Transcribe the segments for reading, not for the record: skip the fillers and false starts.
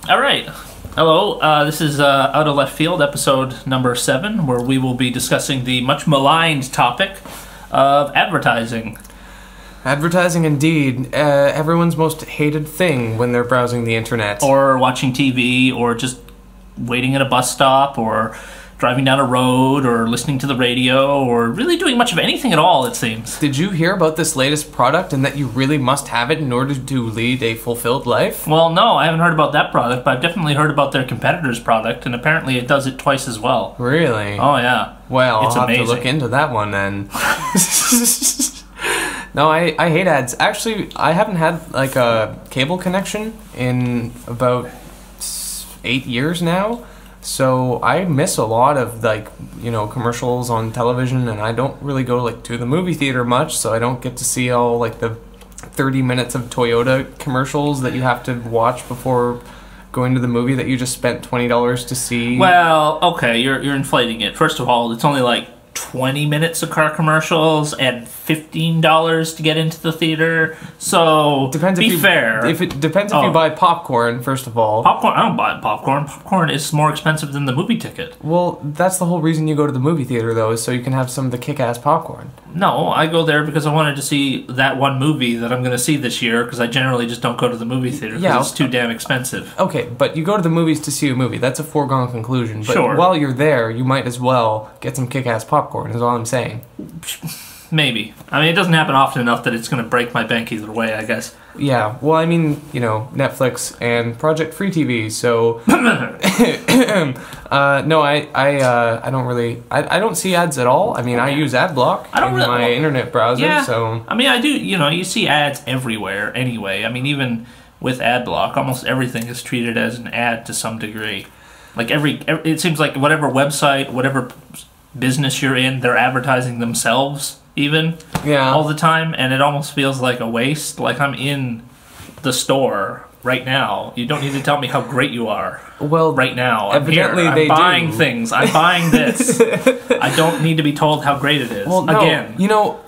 All right. Hello, this is Out of Left Field, episode number 7, where we will be discussing the much maligned topic of advertising. Advertising, indeed. Everyone's most hated thing when they're browsing the internet. Or watching TV, or just waiting at a bus stop, or driving down a road, or listening to the radio, or really doing much of anything at all, it seems. Did you hear about this latest product and that you really must have it in order to lead a fulfilled life? Well, no, I haven't heard about that product, but I've definitely heard about their competitor's product, and apparently it does it twice as well. Really? Oh, yeah. Well, It's I'll have amazing. to look into that one then. No, I hate ads. Actually, I haven't had like a cable connection in about 8 years now. So I miss a lot of commercials on television, and I don't really go to the movie theater much, so I don't get to see all the 30 minutes of Toyota commercials that you have to watch before going to the movie that you just spent $20 to see. Well, okay, you're inflating it. First of all, it's only 20 minutes of car commercials and $15 to get into the theater. So Depends be fair. If it depends if you buy popcorn, first of all. Popcorn, I don't buy popcorn. Popcorn is more expensive than the movie ticket. Well, that's the whole reason you go to the movie theater, though, is so you can have some of the kick-ass popcorn. No, I go there because I wanted to see that one movie that I'm going to see this year, because I generally just don't go to the movie theater because it's too damn expensive. Okay, but you go to the movies to see a movie. That's a foregone conclusion. But Sure. while you're there, you might as well get some kick-ass popcorn, is all I'm saying. Maybe. I mean, it doesn't happen often enough that it's going to break my bank either way, I guess. Yeah, well, I mean, Netflix and Project Free TV, so... no, I don't really... I don't see ads at all. I mean, I use AdBlock in my internet browser, so... I mean, I do, you see ads everywhere anyway. I mean, even with AdBlock, almost everything is treated as an ad to some degree. It seems like whatever website, whatever business you're in, they're advertising themselves all the time, and it almost feels like a waste. Like I'm in the store right now. You don't need to tell me how great you are. Well, right now, evidently I'm they buying do. things. I'm buying this. I don't need to be told how great it is. Well, no, again,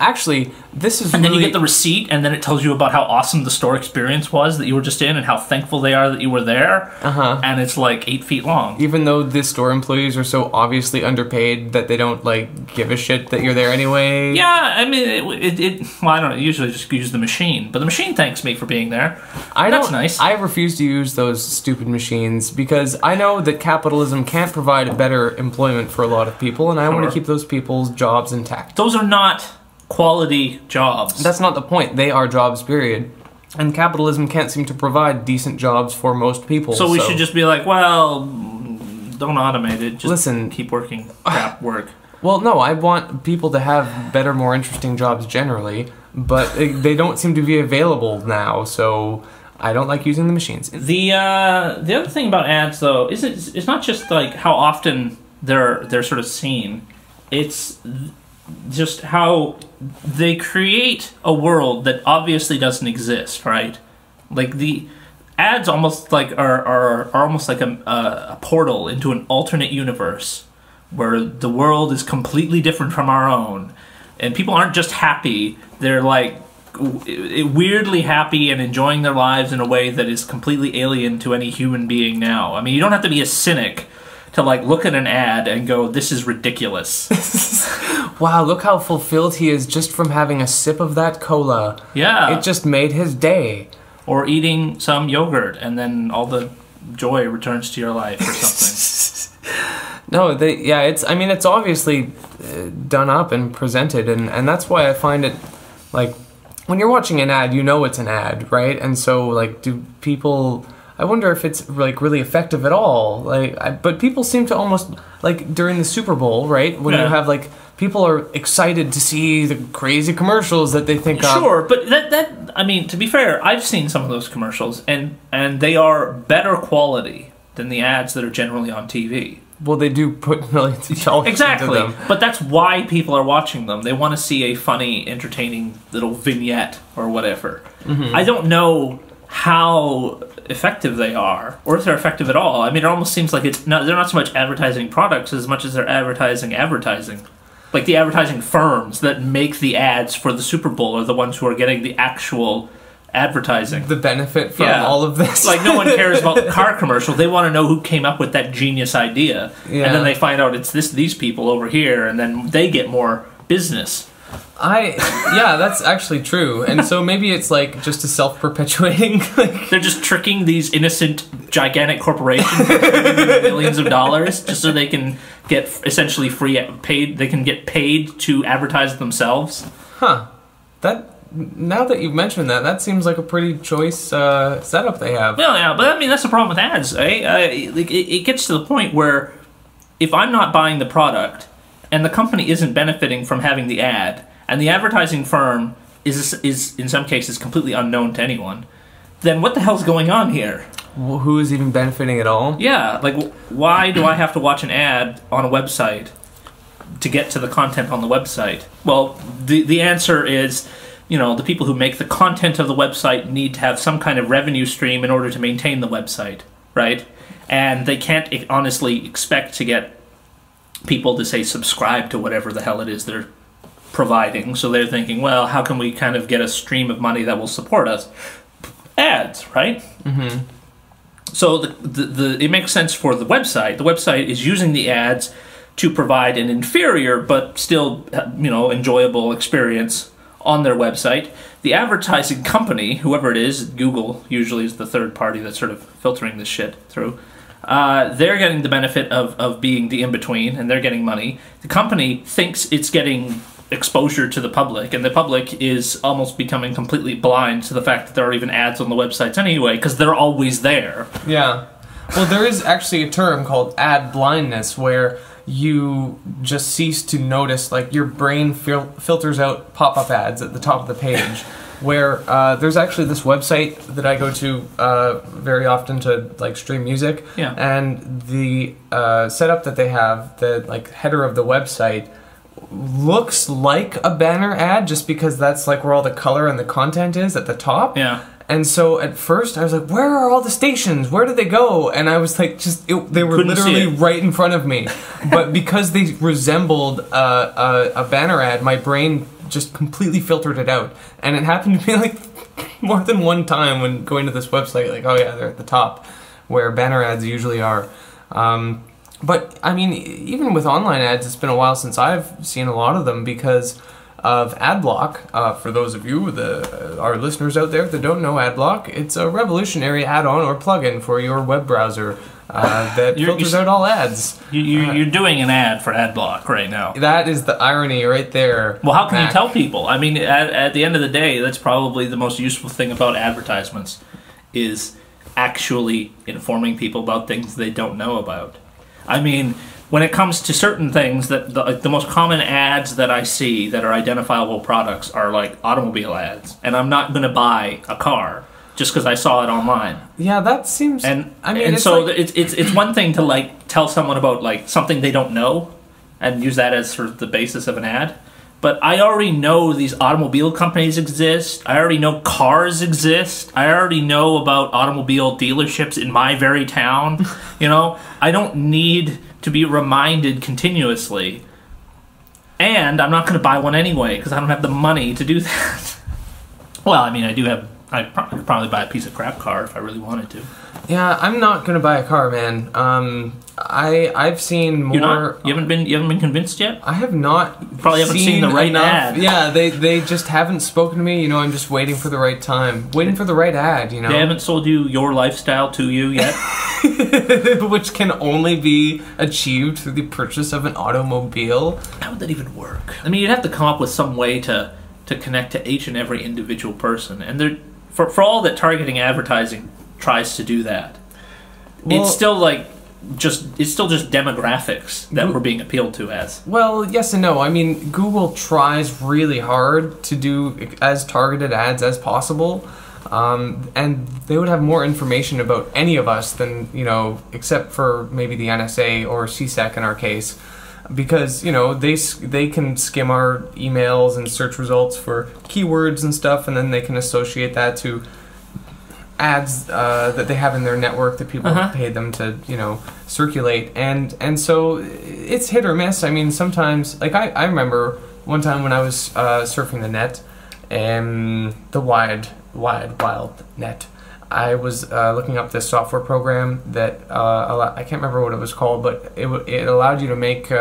actually, this is and then really... you get the receipt, and then it tells you about how awesome the store experience was that you were just in, and how thankful they are that you were there. And it's 8 feet long. Even though the store employees are so obviously underpaid that they don't give a shit that you're there anyway. Yeah, I mean, well, I don't know. Usually just use the machine, but the machine thanks me for being there. That's nice. I refuse to use those stupid machines because I know that capitalism can't provide better employment for a lot of people, and I want to keep those people's jobs intact. Those are not quality jobs. That's not the point. They are jobs, period. And capitalism can't seem to provide decent jobs for most people. So we should just be well, don't automate it. Just keep working crap work. Well, no, I want people to have better, more interesting jobs generally, but they don't seem to be available now, so I don't like using the machines. The other thing about ads, though, is it's not just how often they're sort of seen. It's just how they create a world that obviously doesn't exist, right? The ads almost are almost like a portal into an alternate universe where the world is completely different from our own, and people aren't just happy; they're weirdly happy and enjoying their lives in a way that is completely alien to any human being now. I mean, you don't have to be a cynic to look at an ad and go, "This is ridiculous." Wow, look how fulfilled he is just from having a sip of that cola. Yeah. It just made his day. Or eating some yogurt, and then all the joy returns to your life or something. No, it's obviously done up and presented, and that's why I find it, when you're watching an ad, it's an ad, right? And so, do people... I wonder if it's really effective at all. But people seem to almost during the Super Bowl, right? When you have people are excited to see the crazy commercials that they think of. Sure, but that I mean, to be fair, I've seen some of those commercials, and they are better quality than the ads that are generally on TV. Well, they do put millions of dollars exactly, into them. But that's why people are watching them. They want to see a funny, entertaining little vignette or whatever. I don't know how effective they are, or if they're effective at all. I mean, it almost seems like they're not so much advertising products as much as they're advertising. The advertising firms that make the ads for the Super Bowl are the ones who are getting the actual advertising. The benefit from all of this. Like, no one cares about the car commercial. They want to know who came up with that genius idea. Yeah. And then they find out it's these people over here, and then they get more business. Yeah, that's actually true. And so maybe it's like just a self-perpetuating. Like, they're just tricking these innocent, gigantic corporations with millions of dollars just so they can get essentially paid. They can get paid to advertise themselves. Huh. Now that you've mentioned that, that seems like a pretty choice setup they have. Well, yeah, but I mean that's the problem with ads. It gets to the point where if I'm not buying the product and the company isn't benefiting from having the ad, and the advertising firm is in some cases completely unknown to anyone, then what the hell's going on here? Well, who is even benefiting at all? Yeah, like why do I have to watch an ad on a website to get to the content on the website? Well, the answer is, the people who make the content of the website need to have some kind of revenue stream in order to maintain the website, right? And they can't honestly expect to get people to, say, subscribe to whatever the hell it is they're providing. So they're thinking, well, how can we kind of get a stream of money that will support us? Ads, right? Mm-hmm. So it makes sense for the website. The website is using the ads to provide an inferior but still, enjoyable experience on their website. The advertising company, whoever it is, Google usually is the third party that's sort of filtering this shit through. They're getting the benefit of being the in-between, and they're getting money. The company thinks it's getting exposure to the public, and the public is almost becoming completely blind to the fact that there are even ads on the websites anyway, because they're always there. Yeah. Well, there is actually a term called ad blindness, where you just cease to notice, like your brain filters out pop-up ads at the top of the page. Where there's actually this website that I go to very often to like stream music, and the setup that they have, the like header of the website, looks like a banner ad just because that's like where all the color and the content is at the top. Yeah. And so at first I was like, where are all the stations? Where did they go? And I was like, they were literally right in front of me. But because they resembled a banner ad, my brain just completely filtered it out. And it happened to me like more than one time when going to this website, like, oh yeah, they're at the top where banner ads usually are. But I mean, even with online ads, it's been a while since I've seen a lot of them because of AdBlock. For those of you, our listeners out there that don't know AdBlock, it's a revolutionary add-on or plugin for your web browser that filters out all ads. You're doing an ad for AdBlock right now. That is the irony right there. Well, how can you tell people? I mean, at the end of the day, that's probably the most useful thing about advertisements, is actually informing people about things they don't know about. I mean, when it comes to certain things, that the most common ads that I see that are identifiable products are like automobile ads, and I'm not going to buy a car just because I saw it online. Yeah, that seems. And I mean, and so like, it's one thing to like tell someone about like something they don't know, and use that as sort of the basis of an ad. But I already know these automobile companies exist. I already know cars exist. I already know about automobile dealerships in my very town. I don't need to be reminded continuously. And I'm not going to buy one anyway because I don't have the money to do that. Well, I mean, I could probably buy a piece of crap car if I really wanted to. Yeah, I'm not gonna buy a car, man. I've seen more. You haven't been convinced yet? I have not. You probably haven't seen the right ad. Yeah, they just haven't spoken to me. I'm just waiting for the right time, waiting for the right ad. They haven't sold you your lifestyle to you yet, which can only be achieved through the purchase of an automobile. How would that even work? I mean, you'd have to come up with some way to connect to each and every individual person, and for all that targeting advertising tries to do that, well, it's still just demographics that we're being appealed to as. Well, yes and no. I mean, Google tries really hard to do as targeted ads as possible, and they would have more information about any of us than, except for maybe the NSA or CSEC in our case, because, they can skim our emails and search results for keywords and stuff, and then they can associate that to ads that they have in their network that people have paid them to, circulate. And so it's hit or miss. I mean, sometimes, like I remember one time when I was surfing the net, the wide wild net. I was looking up this software program that I can't remember what it was called, but it allowed you to make it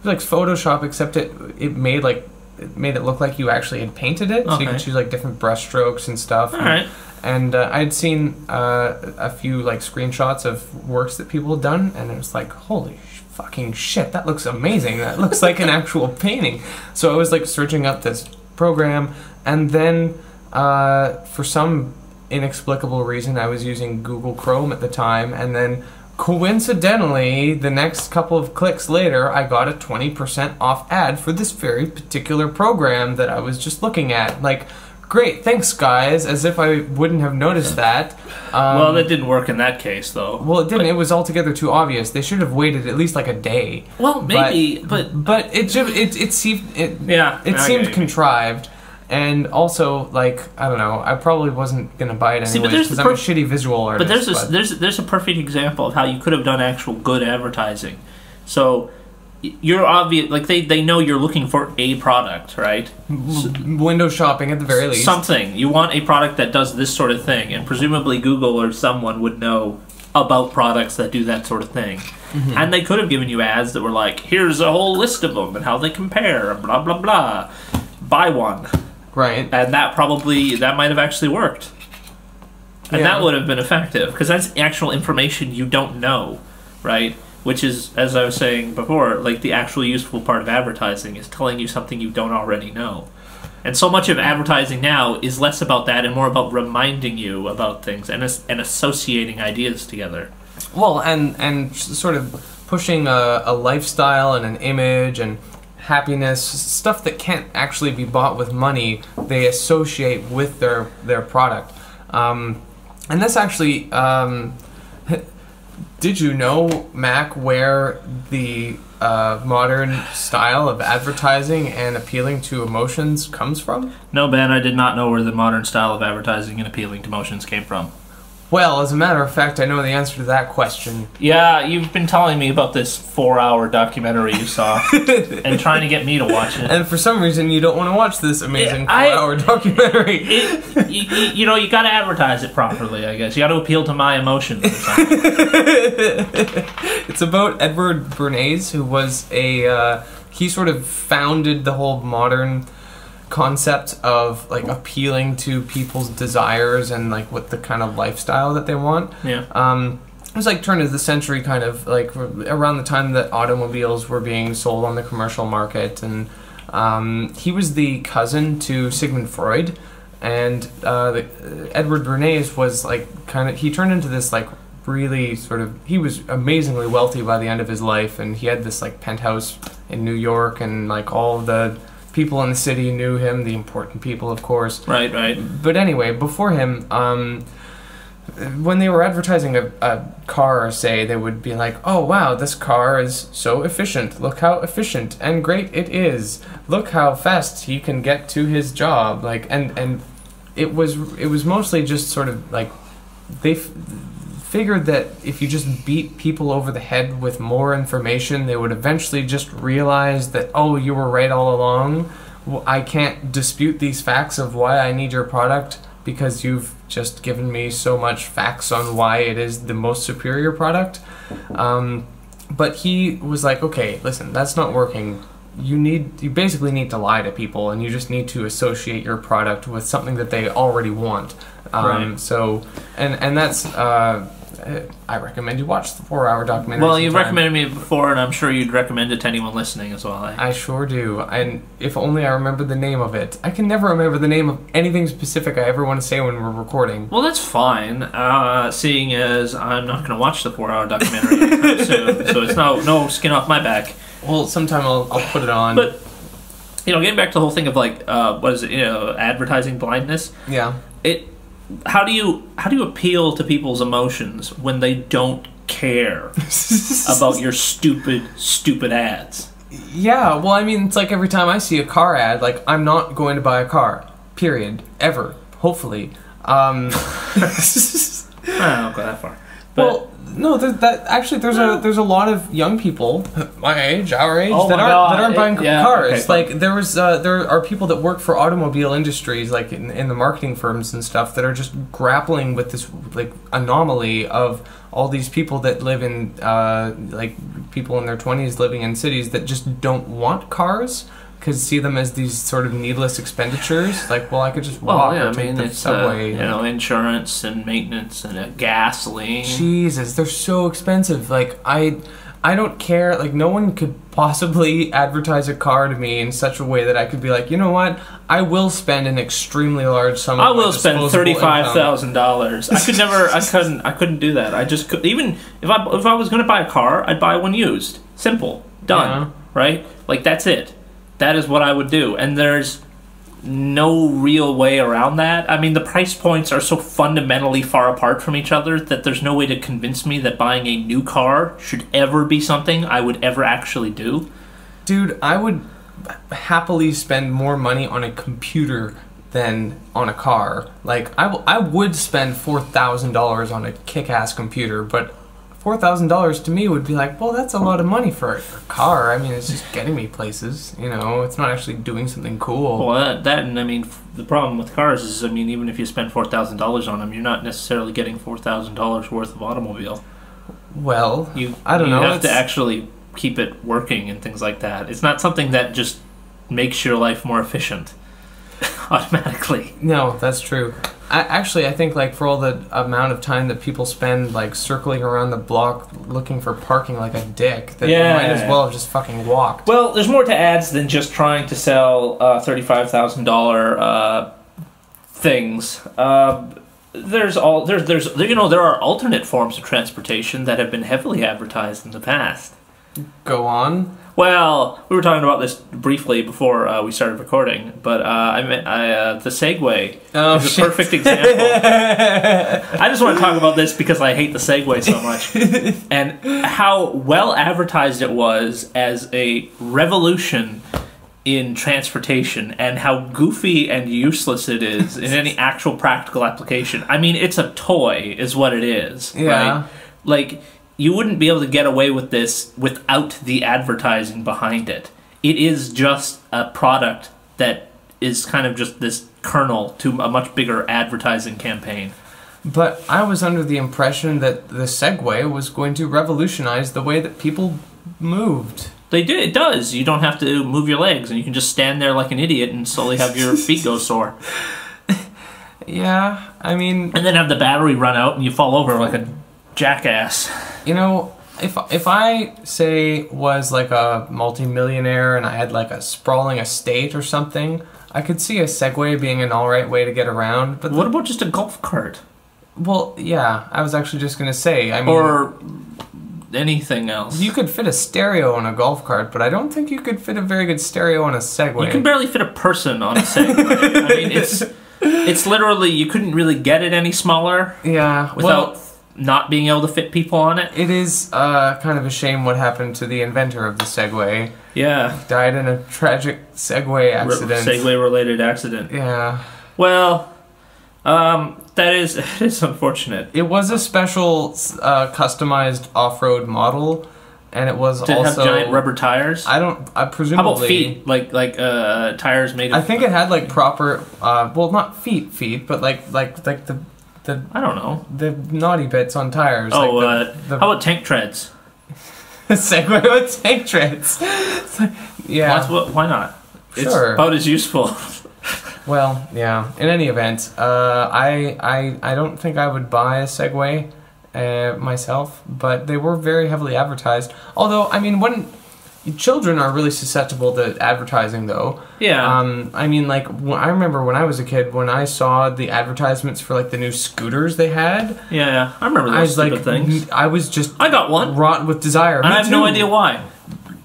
was like Photoshop, except it made it look like you actually had painted it, so you could choose like different brush strokes and stuff. All right. And I'd seen a few like screenshots of works that people had done, and it was like, holy fucking shit, that looks amazing. That looks like an actual painting. So I was like searching up this program, and then for some inexplicable reason I was using Google Chrome at the time, and then coincidentally the next couple of clicks later I got a 20% off ad for this very particular program that I was just looking at. Like, great, thanks guys, as if I wouldn't have noticed that. Well, that didn't work in that case, though. Well, it didn't. It was altogether too obvious. They should have waited at least like a day. Well, maybe, but it seemed contrived. And also, like, I don't know, I probably wasn't gonna buy it anyways because I'm a shitty visual artist. But there's a perfect example of how you could have done actual good advertising. So you're obvious, like they know you're looking for a product, right? Window shopping at the very least. Something. You want a product that does this sort of thing, and presumably Google or someone would know about products that do that sort of thing. Mm-hmm. And they could have given you ads that were like, here's a whole list of them and how they compare, blah blah blah. Buy one. Right. And that might have actually worked. And that would have been effective, because that's actual information you don't know, right? Which is, as I was saying before, like the actual useful part of advertising is telling you something you don't already know. And so much of advertising now is less about that and more about reminding you about things and associating ideas together. Well, and sort of pushing a lifestyle and an image and happiness, stuff that can't actually be bought with money, they associate with their product. And that's actually, did you know, Mac, where the modern style of advertising and appealing to emotions comes from? No, Ben, I did not know where the modern style of advertising and appealing to emotions came from. Well, as a matter of fact, I know the answer to that question. Yeah, you've been telling me about this 4-hour documentary you saw and trying to get me to watch it. And for some reason, you don't want to watch this amazing 4-hour documentary. You know, you got to advertise it properly, I guess. You got to appeal to my emotions or something. It's about Edward Bernays, who was he sort of founded the whole modern concept of like appealing to people's desires and like what the kind of lifestyle that they want. Yeah. It was like turn of the century, kind of like around the time that automobiles were being sold on the commercial market, and he was the cousin to Sigmund Freud, and Edward Bernays was like he turned into this like really sort of, he was amazingly wealthy by the end of his life, and he had this like penthouse in New York, and like all the people in the city knew him, the important people, of course. Right, right. But anyway, before him, when they were advertising a car, say, they would be like, oh wow, this car is so efficient. Look how efficient and great it is. Look how fast he can get to his job. Like, and it was mostly just sort of like, they figured that if you just beat people over the head with more information, they would eventually just realize that, oh, you were right all along. I can't dispute these facts of why I need your product because you've just given me so much facts on why it is the most superior product. But he was like, okay, listen, that's not working. You basically need to lie to people, and you just need to associate your product with something that they already want. Right. So, and that's, I recommend you watch the 4-hour documentary. Well, you've recommended me before, and I'm sure you'd recommend it to anyone listening as well. I sure do. And if only I remember the name of it. I can never remember the name of anything specific I ever want to say when we're recording. Well, that's fine, seeing as I'm not going to watch the 4-hour documentary anytime soon, so it's no skin off my back. Well, sometime I'll put it on. But, getting back to the whole thing of, like, what is it, advertising blindness? Yeah. How do you appeal to people's emotions when they don't care about your stupid ads? Yeah, well, I mean, it's like every time I see a car ad, like, I'm not going to buy a car. Period. Ever. Hopefully. I don't go that far. Well, no, there's a lot of young people my age, our age, that aren't buying cars. Okay, like there are people that work for automobile industries, like in the marketing firms and stuff, that are just grappling with this like anomaly of all these people that live in like people in their 20s living in cities that just don't want cars. Because see them as these sort of needless expenditures. Like, well, I could just walk or take the subway. Insurance and maintenance and gasoline. Jesus, they're so expensive. Like, I don't care. Like, no one could possibly advertise a car to me in such a way that I could be like, you know what? I will spend an extremely large sum. I will spend $35,000. I couldn't do that. I just could. Even if I was going to buy a car, I'd buy one used. Simple, done. Right? Like that's it. That is what I would do, and there's no real way around that. I mean, the price points are so fundamentally far apart from each other that there's no way to convince me that buying a new car should ever be something I would ever actually do. Dude, I would happily spend more money on a computer than on a car. Like, I would spend $4,000 on a kick-ass computer, but $4,000 to me would be like, well, that's a lot of money for a car. I mean, it's just getting me places, you know. It's not actually doing something cool. Well, and I mean, the problem with cars is, I mean, even if you spend $4,000 on them, you're not necessarily getting $4,000 worth of automobile. Well, I don't know. You have to actually keep it working and things like that. It's not something that just makes your life more efficient automatically. No, that's true. I think like for all the amount of time that people spend like circling around the block looking for parking like a dick, that they might as well have just fucking walked. Well, there's more to ads than just trying to sell $35,000 things. There are alternate forms of transportation that have been heavily advertised in the past. Go on. Well, we were talking about this briefly before we started recording, but the Segway is a perfect example. I just want to talk about this because I hate the Segway so much, and how well advertised it was as a revolution in transportation, and how goofy and useless it is in any actual practical application. I mean, it's a toy, is what it is. Yeah. Right? Like, you wouldn't be able to get away with this without the advertising behind it. It is just a product that is kind of just this kernel to a much bigger advertising campaign. But I was under the impression that the Segway was going to revolutionize the way that people moved. They do. It does. You don't have to move your legs, and you can just stand there like an idiot and slowly have your feet go sore. Yeah, I mean... And then have the battery run out and you fall over like a jackass. You know, if I, say, was like a multi-millionaire and I had like a sprawling estate or something, I could see a Segway being an alright way to get around. But what about just a golf cart? Well, yeah, I was actually just going to say, I mean... Or anything else. You could fit a stereo on a golf cart, but I don't think you could fit a very good stereo on a Segway. You can barely fit a person on a Segway. I mean, it's literally, you couldn't really get it any smaller. Yeah, without not being able to fit people on it. It is kind of a shame what happened to the inventor of the Segway. Yeah. Died in a tragic Segway accident. Segway-related accident. Yeah. Well, it is unfortunate. It was a special customized off-road model, and it was Did it have giant rubber tires? I presumably... How about feet? Like tires made of... I think it had like proper, well, not feet, but like the I don't know. The naughty bits on tires. Oh, like how about tank treads? Segway with tank treads. Yeah. Why not? Sure. It's about as useful. Well, yeah. In any event, I don't think I would buy a Segway myself, but they were very heavily advertised. Although, I mean, children are really susceptible to advertising, though. Yeah. I mean, like, I remember when I was a kid, when I saw the advertisements for, like, the new scooters they had. Yeah, I remember those stupid things. I was just... I got one. Wrought with desire. And I have no idea why.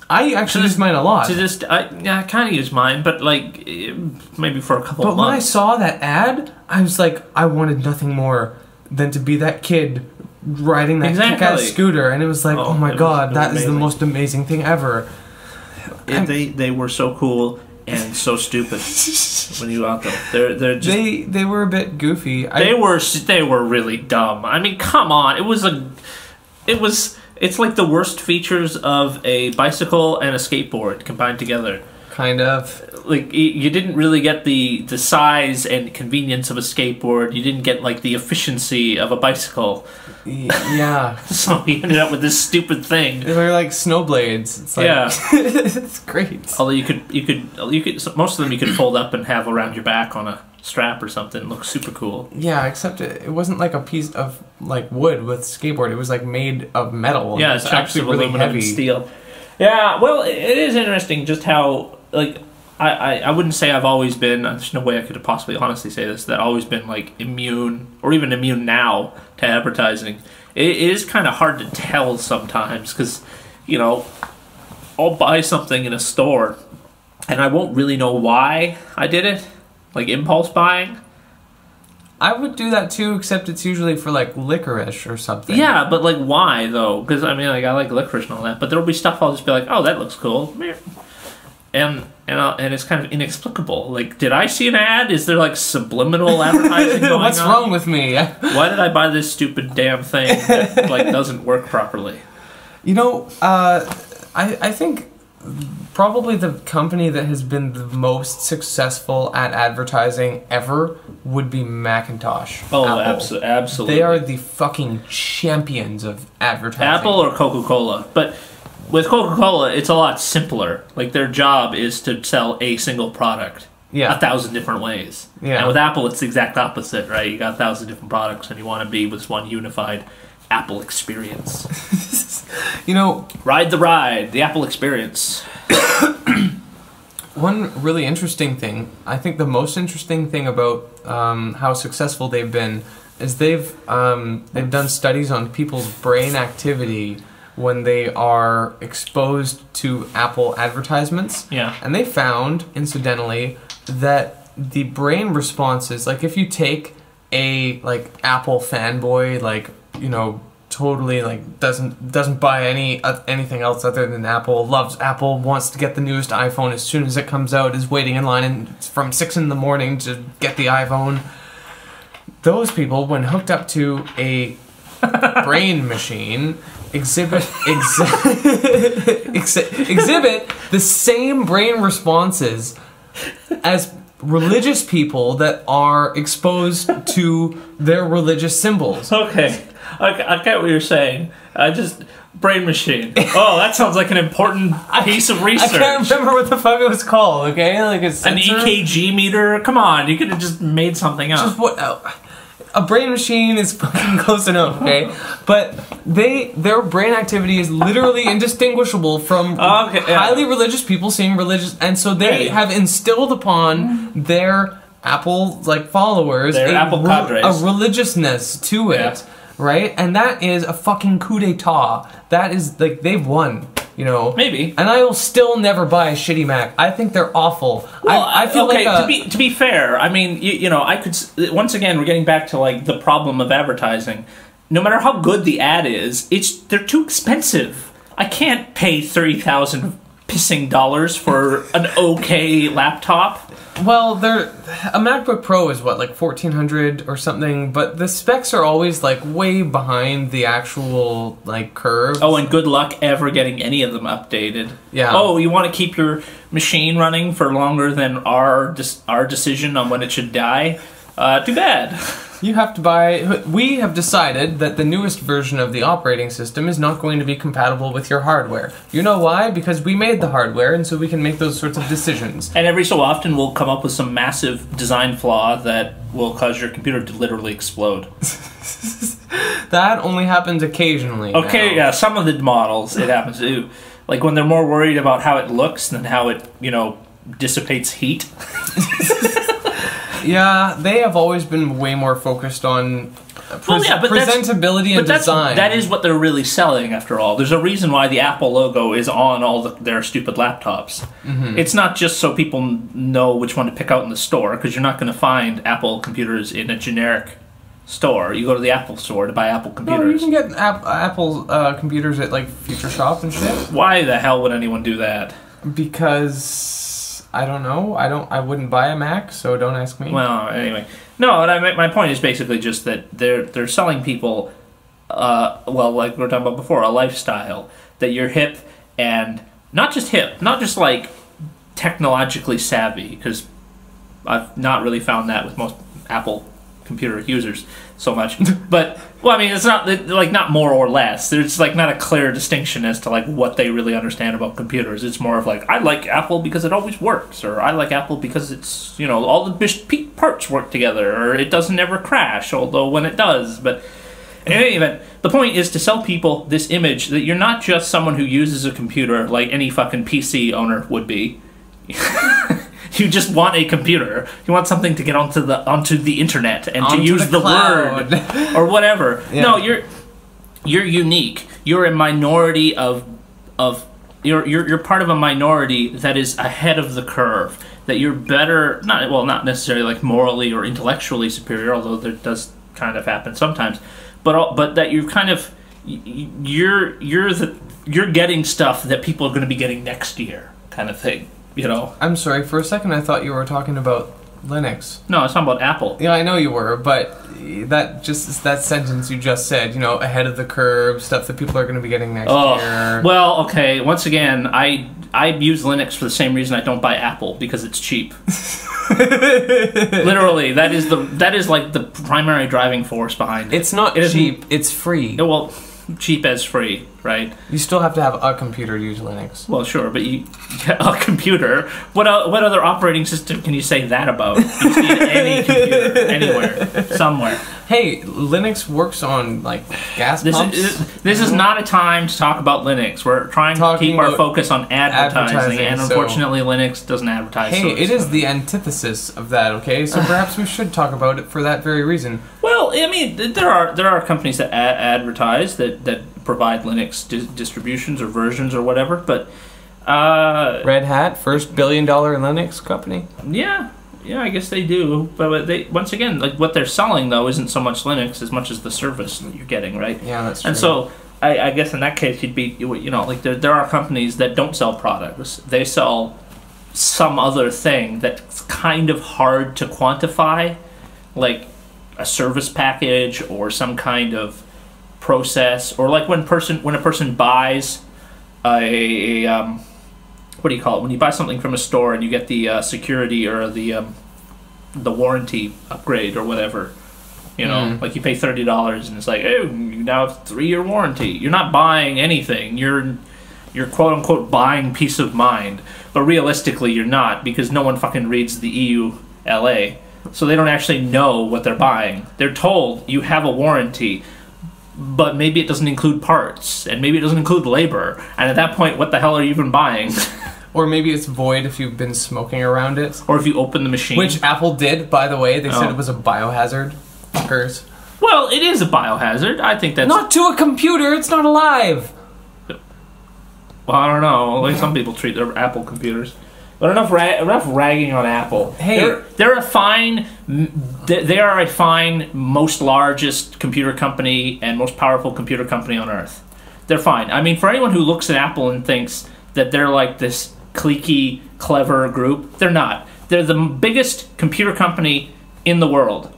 I actually use mine a lot. I kind of use mine, but, like, maybe for a couple of months. But when I saw that ad, I was like, I wanted nothing more than to be that kid riding that kick-ass scooter, and it was like, oh my god, that is the most amazing thing ever. They were so cool, and so stupid when you got them. They're just they were a bit goofy. They were really dumb. I mean, come on. It's like the worst features of a bicycle and a skateboard combined together. Kind of. Like, you didn't really get the size and convenience of a skateboard. You didn't get, like, the efficiency of a bicycle. Yeah. So you ended up with this stupid thing. They were like snowblades. It's like, yeah. It's great. Although you could most of them you could fold up and have around your back on a strap or something. It looks super cool. Yeah, except it wasn't like a piece of like wood with skateboard. It was like made of metal. Yeah, it's actually really aluminum heavy. And steel. Yeah, well, it is interesting just how, like, I wouldn't say I've always been, there's no way I could have possibly honestly say this, that I've always been, like, immune, or even immune now, to advertising. It is kind of hard to tell sometimes, because, you know, I'll buy something in a store, and I won't really know why I did it, like impulse buying. I would do that too, except it's usually for like licorice or something. Yeah, but like why though? Because I mean, like I like licorice and all that, but there'll be stuff I'll just be like, oh, that looks cool, and it's kind of inexplicable. Like, did I see an ad? Is there like subliminal advertising going What's on? wrong with me? Why did I buy this stupid damn thing that like doesn't work properly? You know, I think probably the company that has been the most successful at advertising ever would be Macintosh. Oh, Apple. absolutely. They are the fucking champions of advertising. Apple or Coca-Cola. But with Coca-Cola, it's a lot simpler. Like, their job is to sell a single product. Yeah. 1,000 different ways. Yeah. And with Apple, it's the exact opposite, right? You got 1,000 different products, and you want to be with one unified Apple experience. You know, ride the ride, the Apple experience. One really interesting thing, I think the most interesting thing about how successful they've been is they've done studies on people's brain activity when they are exposed to Apple advertisements. Yeah. And they found, incidentally, that the brain responses, like if you take a like Apple fanboy, like, you know, totally like doesn't buy anything else other than Apple, loves Apple, wants to get the newest iPhone as soon as it comes out, is waiting in line and from 6 in the morning to get the iPhone. Those people, when hooked up to a brain machine, exhibit the same brain responses as religious people that are exposed to their religious symbols. Okay. I get what you're saying. Brain machine. Oh, that sounds like an important piece of research. I can't remember what the fuck it was called, okay? Like an EKG meter? Come on, you could have just made something up. Just what? A brain machine is fucking close enough, okay? But their brain activity is literally indistinguishable from highly religious people seeing religious, and so they have instilled upon their Apple like followers a religiousness to it. Yeah. Right? And that is a fucking coup d'etat. That is, like, they've won, you know? Maybe. And I will still never buy a shitty Mac. I think they're awful. Well, I feel okay, like to be fair, I mean, you know, I could, once again, we're getting back to, like, the problem of advertising. No matter how good the ad is, they're too expensive. I can't pay $30,000 pissing dollars for an okay laptop. Well, a MacBook Pro is what, like $1,400 or something, but the specs are always like way behind the actual like curve. Oh, and good luck ever getting any of them updated. Yeah. Oh, you want to keep your machine running for longer than our decision on when it should die? Too bad. You have to buy... We have decided that the newest version of the operating system is not going to be compatible with your hardware. You know why? Because we made the hardware, and so we can make those sorts of decisions. And every so often we'll come up with some massive design flaw that will cause your computer to literally explode. That only happens occasionally. Okay, now. Yeah, some of the models it happens to. Like when they're more worried about how it looks than how it, you know, dissipates heat. Yeah, they have always been way more focused on presentability and design. That is what they're really selling, after all. There's a reason why the Apple logo is on all their stupid laptops. Mm-hmm. It's not just so people know which one to pick out in the store, because you're not going to find Apple computers in a generic store. You go to the Apple store to buy Apple computers. No, you can get Apple computers at like Future Shop and shit. Why the hell would anyone do that? Because I don't know. I wouldn't buy a Mac, so don't ask me. Well, anyway, no. And my point is basically just that they're selling people, like we were talking about before, a lifestyle that you're hip and not just hip, not just like technologically savvy, because I've not really found that with most Apple computer users so much. But well, I mean, it's not like not more or less. There's like not a clear distinction as to like what they really understand about computers. It's more of like, I like Apple because it always works, or I like Apple because it's, you know, all the parts work together, or it doesn't ever crash, although when it does. But in any event, the point is to sell people this image that you're not just someone who uses a computer like any fucking PC owner would be. You just want a computer. You want something to get onto the internet and to use the word or whatever. Yeah. No, you're unique. You're a minority you're part of a minority that is ahead of the curve. That you're better, not necessarily like morally or intellectually superior, although that does kind of happen sometimes. But that you're kind of you're getting stuff that people are going to be getting next year, kind of thing. You know. I'm sorry. For a second, I thought you were talking about Linux. No, it's talking about Apple. Yeah, I know you were, but that sentence you just said, you know, ahead of the curve, stuff that people are going to be getting next year. Well, okay. Once again, I use Linux for the same reason I don't buy Apple, because it's cheap. Literally, that is like the primary driving force behind it. It's not cheap. It's free. Well, cheap as free, right? You still have to have a computer to use Linux. Well, sure, but a computer. What other operating system can you say that about? You see any computer anywhere, somewhere. Hey, Linux works on like gas pumps. This is not a time to talk about Linux. We're trying to keep our focus on advertising, and unfortunately, Linux doesn't advertise. Hey, it is the antithesis of that. Okay, so perhaps we should talk about it for that very reason. Well, I mean, there are companies that advertise that provide Linux distributions or versions or whatever, but Red Hat, first $1 billion Linux company. Yeah, I guess they do. But they, once again, like what they're selling though isn't so much Linux as much as the service that you're getting, right? Yeah, that's true. And so I guess in that case you'd be, you know, like there are companies that don't sell products. They sell some other thing that's kind of hard to quantify, like a service package or some kind of process, or like when a person buys a what do you call it, when you buy something from a store and you get the security or the warranty upgrade or whatever, you know, like you pay $30 and it's like, oh, you now have 3-year warranty. You're not buying anything. You're quote unquote buying peace of mind, but realistically you're not, because no one fucking reads the EULA, so they don't actually know what they're buying. They're told you have a warranty, but maybe it doesn't include parts, and maybe it doesn't include labor, and at that point, what the hell are you even buying? Or maybe it's void if you've been smoking around it. Or if you open the machine. Which Apple did, by the way. They said it was a biohazard. Fuckers. Well, it is a biohazard. I think that's... Not to a computer! It's not alive! Well, I don't know. Like some people treat their Apple computers. But enough ragging on Apple. Hey, they're a fine... They are a fine, most largest computer company and most powerful computer company on Earth. They're fine. I mean, for anyone who looks at Apple and thinks that they're like this cliquey, clever group, they're not. They're the biggest computer company in the world.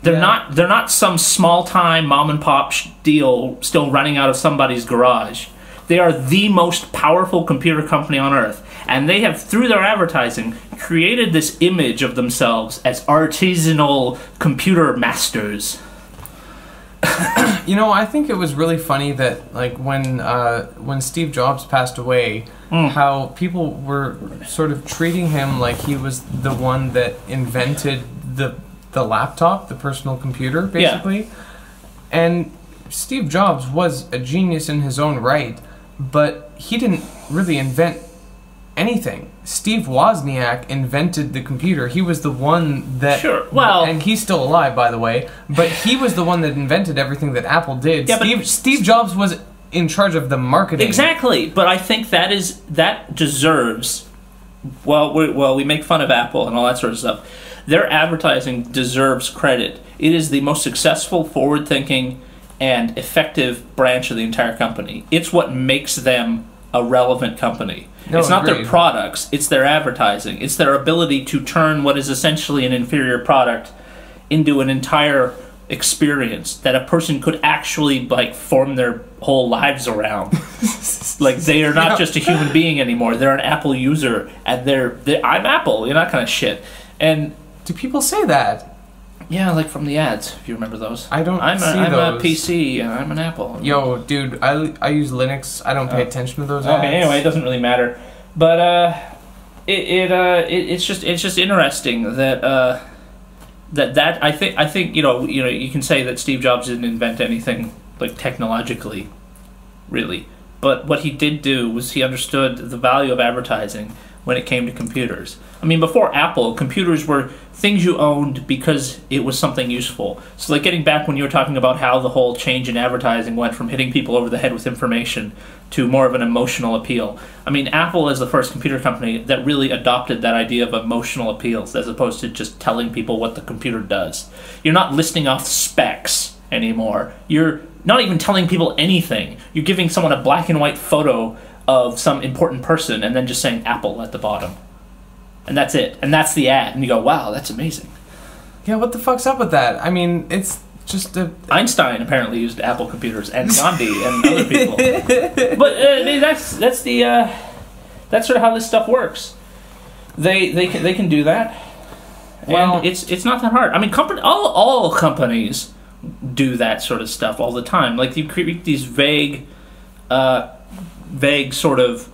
They're not some small-time mom-and-pop deal still running out of somebody's garage. They are the most powerful computer company on Earth. And they have, through their advertising, created this image of themselves as artisanal computer masters. You know, I think it was really funny that, like, when Steve Jobs passed away, how people were sort of treating him like he was the one that invented the laptop, the personal computer, basically. Yeah. And Steve Jobs was a genius in his own right, but he didn't really invent anything. Steve Wozniak invented the computer. He was the one that... Sure, well... And he's still alive, by the way. But he was the one that invented everything that Apple did. Yeah, Steve Jobs was in charge of the marketing. Exactly, but I think that deserves... Well, we make fun of Apple and all that sort of stuff. Their advertising deserves credit. It is the most successful, forward-thinking, and effective branch of the entire company. It's what makes them a relevant company. No, it's not their agreed. products, it's their advertising. It's their ability to turn what is essentially an inferior product into an entire experience that a person could actually like form their whole lives around. Like they are not just a human being anymore. They're an Apple user, and they're I'm Apple, you know, that kind of shit. And Do people say that? yeah, like from the ads, if you remember those. I don't I'm see a those. PC and I'm an Apple. Yo, dude, I use Linux. I don't pay attention to those ads. Okay, anyway, it doesn't really matter. But it's just interesting that I think you know you can say that Steve Jobs didn't invent anything like technologically, really. But what he did do was he understood the value of advertising when it came to computers. I mean, before Apple, computers were things you owned because it was something useful. So, like, getting back when you were talking about how the whole change in advertising went from hitting people over the head with information to more of an emotional appeal. I mean, Apple is the first computer company that really adopted that idea of emotional appeals as opposed to just telling people what the computer does. You're not listing off specs anymore. You're not even telling people anything. You're giving someone a black and white photo of some important person and then just saying Apple at the bottom. And that's it. And that's the ad. And you go, wow, that's amazing. Yeah, what the fuck's up with that? I mean, it's just a... Einstein apparently used Apple computers, and Gandhi and other people. But I mean, that's sort of how this stuff works. They can do that. Well, And it's not that hard. I mean, all companies do that sort of stuff all the time. Like you create these vague sort of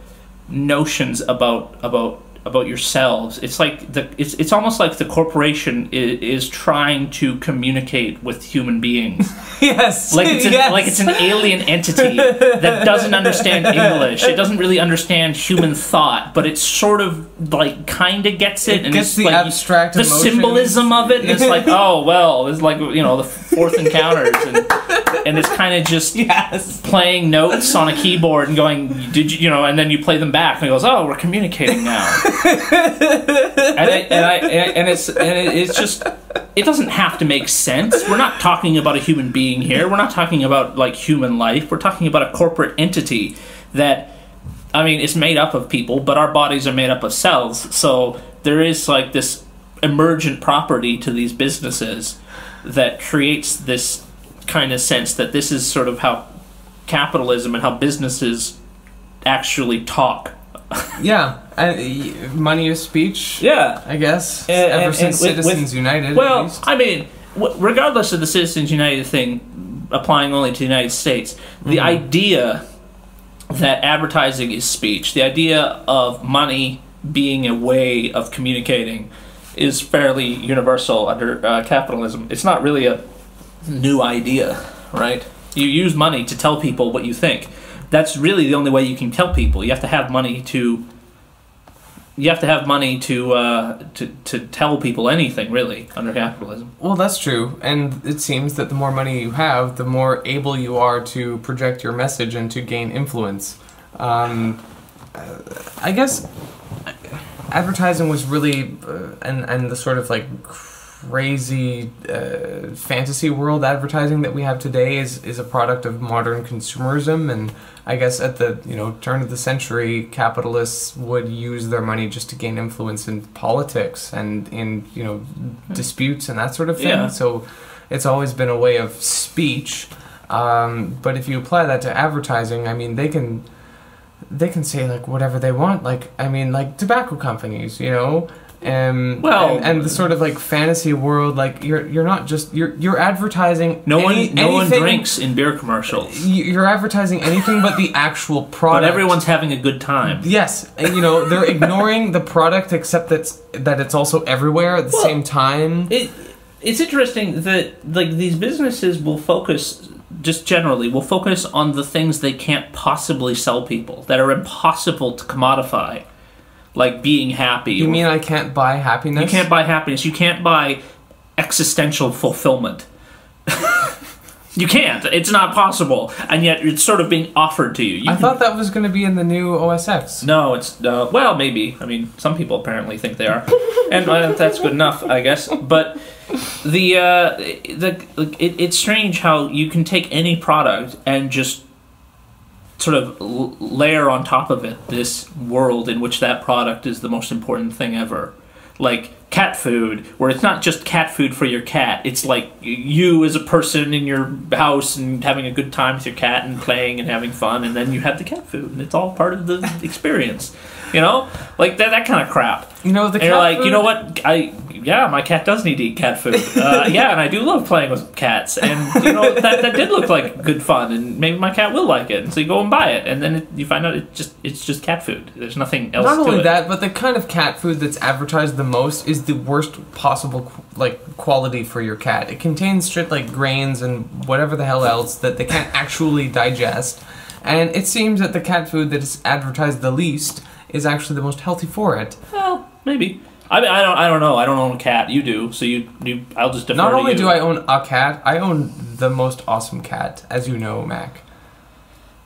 notions about yourselves. It's like it's almost like the corporation is trying to communicate with human beings. Yes. Like it's an alien entity that doesn't understand English. It doesn't really understand human thought, but it sort of like kind of gets it. It gets it's the like abstract the emotions. symbolism of it. And it's like, oh well, it's like, you know, the fourth encounters, and it's kind of just playing notes on a keyboard and going, did you know, and then you play them back and it goes, oh, we're communicating now. and it's just, it doesn't have to make sense. We're not talking about a human being here. We're not talking about like human life. We're talking about a corporate entity that, I mean, it's made up of people, but our bodies are made up of cells. So there is like this emergent property to these businesses that creates this kind of sense that this is sort of how capitalism and how businesses actually talk. Yeah, money is speech. Yeah, I guess. And since Citizens United. Well, at least. I mean, regardless of the Citizens United thing applying only to the United States, the idea that advertising is speech, the idea of money being a way of communicating, is fairly universal under capitalism. It's not really a new idea, right? You use money to tell people what you think. That's really the only way you can tell people. You have to have money to. You have to have money to tell people anything, really, under capitalism. Well, that's true, and it seems that the more money you have, the more able you are to project your message and to gain influence. I guess advertising was really, and the sort of like crazy fantasy world advertising that we have today is a product of modern consumerism. And I guess at the turn of the century, capitalists would use their money just to gain influence in politics and in disputes and that sort of thing. Yeah. So it's always been a way of speech. But if you apply that to advertising, I mean, they can say like whatever they want. Like, I mean, like tobacco companies, and the sort of like fantasy world, like you're not just you're advertising. No one drinks in beer commercials. You're advertising anything but the actual product. But everyone's having a good time. Yes, and, they're ignoring the product, except that it's also everywhere at the same time. It's interesting that like these businesses will focus. Just generally, will focus on the things they can't possibly sell people, that are impossible to commodify, like being happy. You mean I can't buy happiness? You can't buy happiness. You can't buy existential fulfillment. You can't. It's not possible, and yet it's sort of being offered to you. I thought that was going to be in the new OS X. No, it's well, maybe. I mean, some people apparently think they are, and that's good enough, I guess. But it's strange how you can take any product and just sort of layer on top of it this world in which that product is the most important thing ever. Like cat food, where it's not just cat food for your cat. It's like you as a person in your house and having a good time with your cat and playing and having fun, and then you have the cat food, and it's all part of the experience. You know, like that kind of crap. You know, the and cat you're like, food? you know what? My cat does need to eat cat food. Yeah, and I do love playing with cats, and you know that did look like good fun, and maybe my cat will like it. And so you go and buy it, and then you find out it's just cat food. There's nothing else. Not to only it. that, but the kind of cat food that's advertised the most is the worst possible quality for your cat. It contains shit like grains and whatever the hell else that they can't actually digest. And it seems that the cat food that is advertised the least is actually the most healthy for it. Well, maybe. I mean, I don't know. I don't own a cat. You do, so you. I'll just defer Not to only you. do I own a cat, I own the most awesome cat, as you know, Mac.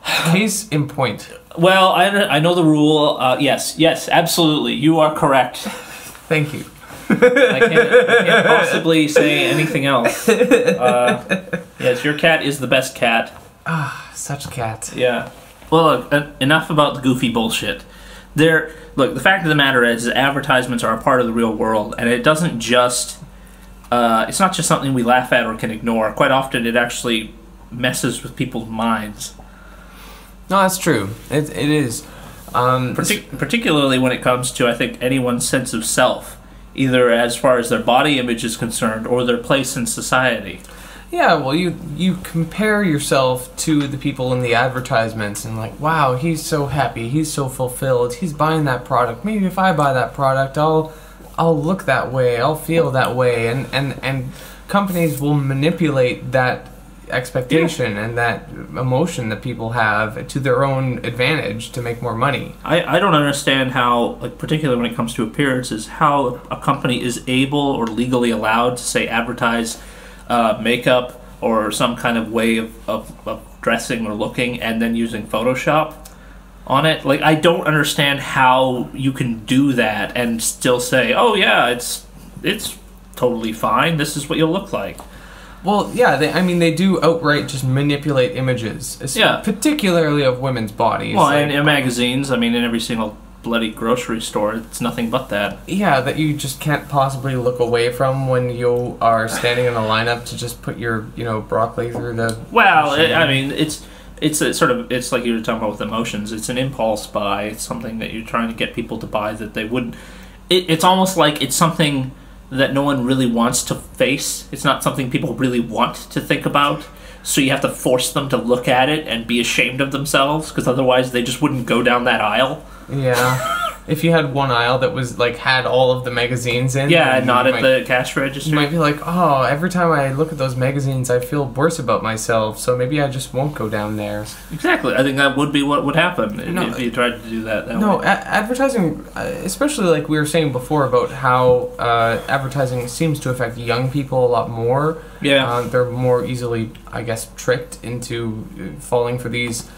Case in point. Well, I know the rule. Yes, absolutely. You are correct. Thank you. I can't possibly say anything else. Yes, your cat is the best cat. Such cat. Yeah. Well, look, enough about the goofy bullshit. Look, the fact of the matter is advertisements are a part of the real world, and it doesn't just... it's not just something we laugh at or can ignore. Quite often it actually messes with people's minds. No, that's true. It is. Particularly when it comes to, I think, anyone's sense of self, either as far as their body image is concerned or their place in society. Yeah, well, you compare yourself to the people in the advertisements and like, wow, he's so happy, he's so fulfilled, he's buying that product. Maybe if I buy that product, I'll look that way, I'll feel that way, and companies will manipulate that expectation and that emotion that people have to their own advantage to make more money. I don't understand how, like, particularly when it comes to appearances, how a company is able or legally allowed to say advertise makeup or some kind of way of dressing or looking and then using Photoshop on it. Like, I don't understand how you can do that and still say, oh yeah, it's totally fine, this is what you'll look like. Well, yeah, they do outright just manipulate images, particularly of women's bodies. Well, and in magazines, I mean, in every single bloody grocery store, it's nothing but that. Yeah, that you just can't possibly look away from when you are standing in a lineup to just put your, broccoli through the... Well, I mean, it's a sort of, it's like you were talking about with emotions. It's an impulse buy. It's something that you're trying to get people to buy that they wouldn't... It's almost like it's something that no one really wants to face. It's not something people really want to think about. So you have to force them to look at it and be ashamed of themselves, because otherwise they just wouldn't go down that aisle. Yeah. If you had one aisle that was had all of the magazines in. Yeah, not at the cash register. You might be like, oh, every time I look at those magazines, I feel worse about myself, so maybe I just won't go down there. Exactly. I think that would be what would happen if you tried to do that way. Advertising, especially like we were saying before about how advertising seems to affect young people a lot more. Yeah. They're more easily, I guess, tricked into falling for these,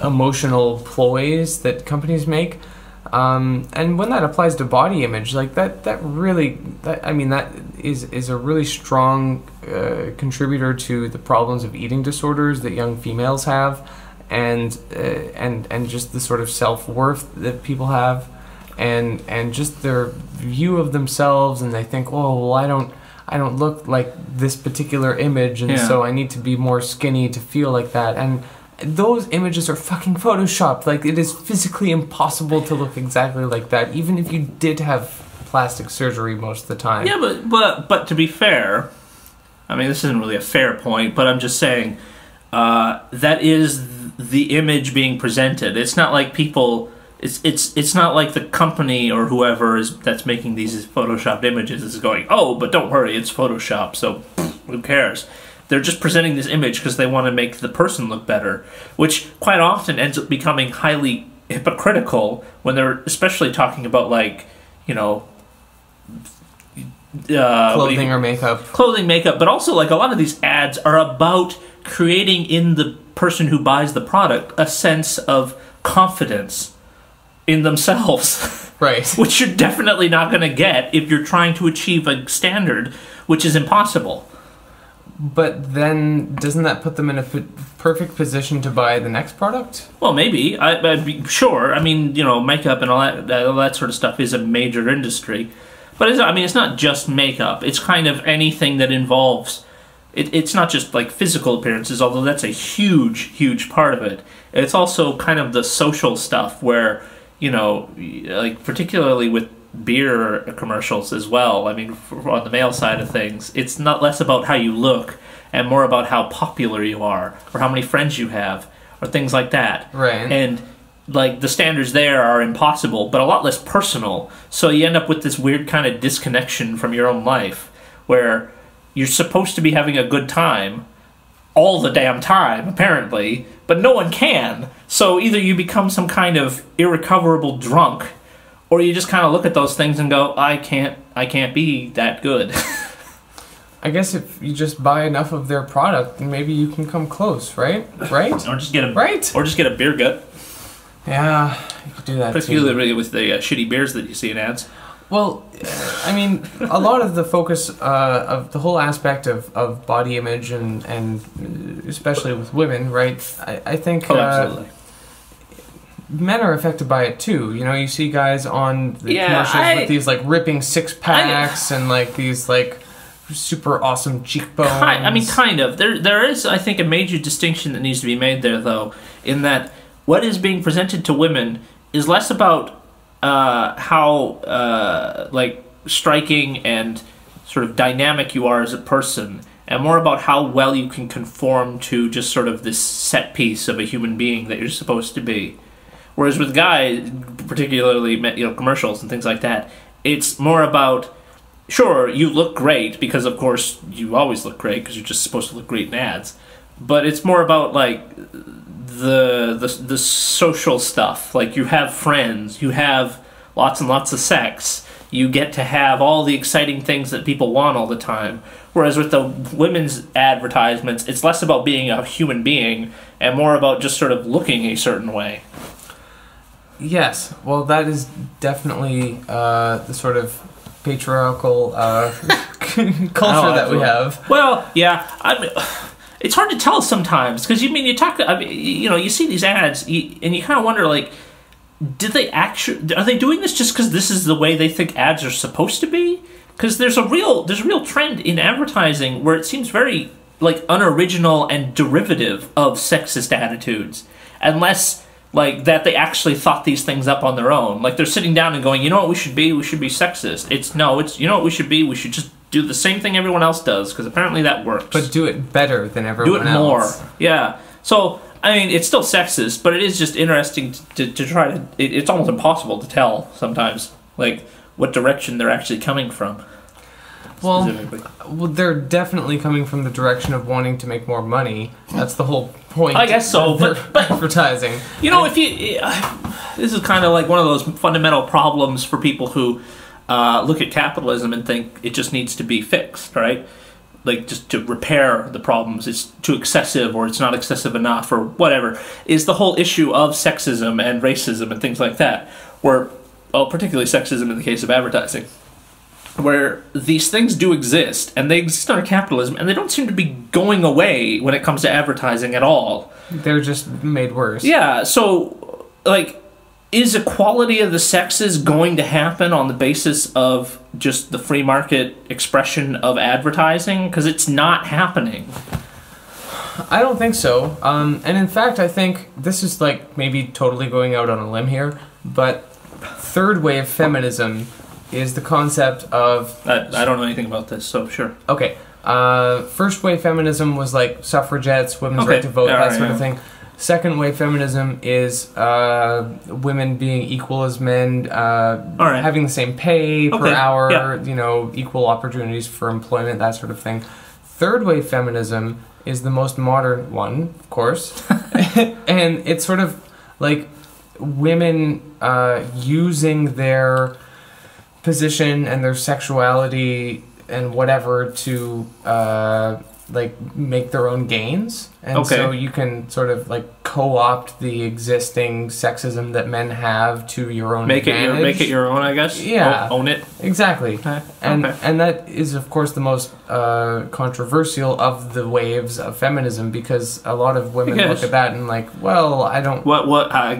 emotional ploys that companies make, and when that applies to body image, that is a really strong contributor to the problems of eating disorders that young females have, and just the sort of self-worth that people have, and just their view of themselves, and they think, oh well, I don't look like this particular image, and so I need to be more skinny to feel like that, and those images are fucking photoshopped. Like, it is physically impossible to look exactly like that, even if you did have plastic surgery most of the time. Yeah, but to be fair, I mean, this isn't really a fair point, but I'm just saying, that is the image being presented. It's not like people... It's not like the company or whoever that's making these photoshopped images is going, oh, but don't worry, it's Photoshop, so who cares? They're just presenting this image because they want to make the person look better, which quite often ends up becoming highly hypocritical when they're especially talking about, clothing or makeup. Clothing, makeup, but also, a lot of these ads are about creating in the person who buys the product a sense of confidence in themselves. Right. Which you're definitely not going to get if you're trying to achieve a standard, which is impossible. But then, doesn't that put them in a perfect position to buy the next product? Well, maybe. I'd be sure. I mean, makeup and all that sort of stuff is a major industry. But it's not just makeup. It's kind of anything that involves... It's not just like physical appearances, although that's a huge, huge part of it. It's also kind of the social stuff where, like particularly with beer commercials as well. I mean, on the male side of things, it's not less about how you look and more about how popular you are or how many friends you have or things like that. Right. And like the standards there are impossible, but a lot less personal. So you end up with this weird kind of disconnection from your own life where you're supposed to be having a good time all the damn time, apparently, but no one can. So either you become some kind of irrecoverable drunk, or you just kind of look at those things and go, I can't be that good. I guess if you just buy enough of their product, maybe you can come close, right? Right? Or just get a beer gut. Yeah, you could do that particularly with the shitty beers that you see in ads. Well, I mean, a lot of the focus of the whole aspect of body image and especially with women, right? I think absolutely. Men are affected by it too. You see guys on the commercials with these like ripping six packs and like these like super awesome cheekbones. Kind of. There is, I think, a major distinction that needs to be made there, though, in that what is being presented to women is less about how like striking and sort of dynamic you are as a person, and more about how well you can conform to just sort of this set piece of a human being that you're supposed to be. Whereas with guys, particularly commercials and things like that, it's more about, sure, you look great because of course you always look great because you're just supposed to look great in ads, but it's more about like the social stuff. Like you have friends, you have lots and lots of sex, you get to have all the exciting things that people want all the time. Whereas with the women's advertisements, it's less about being a human being and more about just sort of looking a certain way. Yes, well, that is definitely the sort of patriarchal culture that we have. Well, yeah, it's hard to tell sometimes because you see these ads and you kind of wonder like, are they doing this just because this is the way they think ads are supposed to be? Because there's a real trend in advertising where it seems very like unoriginal and derivative of sexist attitudes, unless like that they actually thought these things up on their own. Like they're sitting down and going, you know what we should be? We should be sexist. It's you know what we should be? We should just do the same thing everyone else does because apparently that works. But do it better than everyone else. Do it more. Yeah. So, I mean, it's still sexist, but it is just interesting to try to... It's almost impossible to tell sometimes, like, what direction they're actually coming from. Well, they're definitely coming from the direction of wanting to make more money. That's the whole point. I guess so, but advertising. This is kind of like one of those fundamental problems for people who look at capitalism and think it just needs to be fixed, right? Like, just to repair the problems. It's too excessive, or it's not excessive enough, or whatever, is the whole issue of sexism and racism and things like that, where, particularly sexism in the case of advertising, where these things do exist, and they exist under capitalism, and they don't seem to be going away when it comes to advertising at all. They're just made worse. Yeah, so, like, is equality of the sexes going to happen on the basis of just the free market expression of advertising? Because it's not happening. I don't think so. And in fact, I think this is, like, maybe totally going out on a limb here, but third wave feminism is the concept of... I don't know anything about this, so sure. Okay. First wave feminism was like suffragettes, women's right to vote, that sort of thing. Second wave feminism is women being equal as men, having the same pay per hour, equal opportunities for employment, that sort of thing. Third wave feminism is the most modern one, of course. And it's sort of like women using their position and their sexuality and whatever to like make their own gains, and so you can sort of like co-opt the existing sexism that men have to your own Make advantage. it your own, I guess. Yeah. Own it. Exactly. Okay. And Okay. and that is, of course, the most controversial of the waves of feminism, because a lot of women Because- look at that and like, well, I don't. What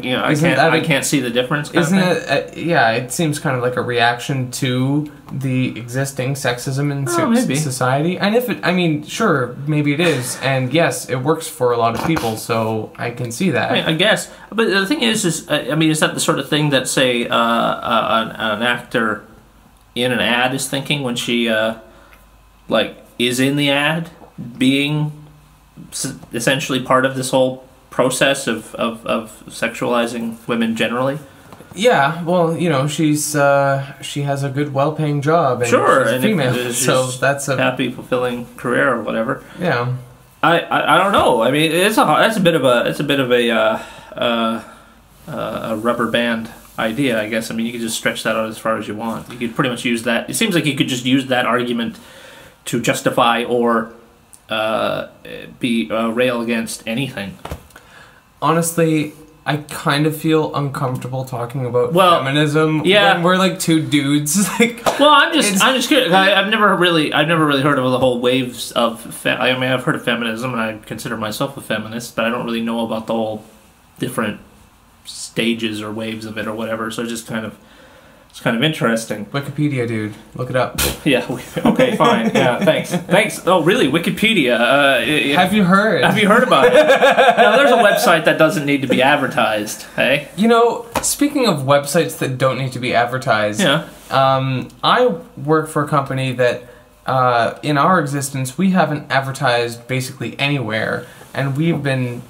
you know, Isn't that I can't see the difference. Kind Isn't of thing? it? Yeah, it seems kind of like a reaction to the existing sexism in Maybe. society. And if it, I mean, sure, maybe it is, and yes, it works for a lot of people, so I can see that. I mean, I guess, but the thing is I mean, is that the sort of thing that, say, an actor in an ad is thinking when she, like, is in the ad, being essentially part of this whole process of sexualizing women generally? Yeah, well, you know, she has a good, well-paying job, and Sure, she's and female, she's so that's a happy, fulfilling career or whatever. yeah. I don't know. I mean, it's a bit of a rubber band idea, I guess. I mean, you could just stretch that out as far as you want. You could pretty much use that. It seems like you could just use that argument to justify or rail against anything. Honestly, I kind of feel uncomfortable talking about feminism yeah. when we're like two dudes. Like, well, I'm just curious. I've never really heard of the whole waves of. I mean, I've heard of feminism, and I consider myself a feminist, but I don't really know about the whole different stages or waves of it or whatever. So it's kind of interesting. Wikipedia, dude, look it up. Yeah. Okay. Fine. Yeah. Thanks. Oh, really? Wikipedia. Have you heard? Have you heard about it? Now, there's a website that doesn't need to be advertised. Hey. You know, speaking of websites that don't need to be advertised, Yeah. I work for a company that, in our existence, we haven't advertised basically anywhere, and we've been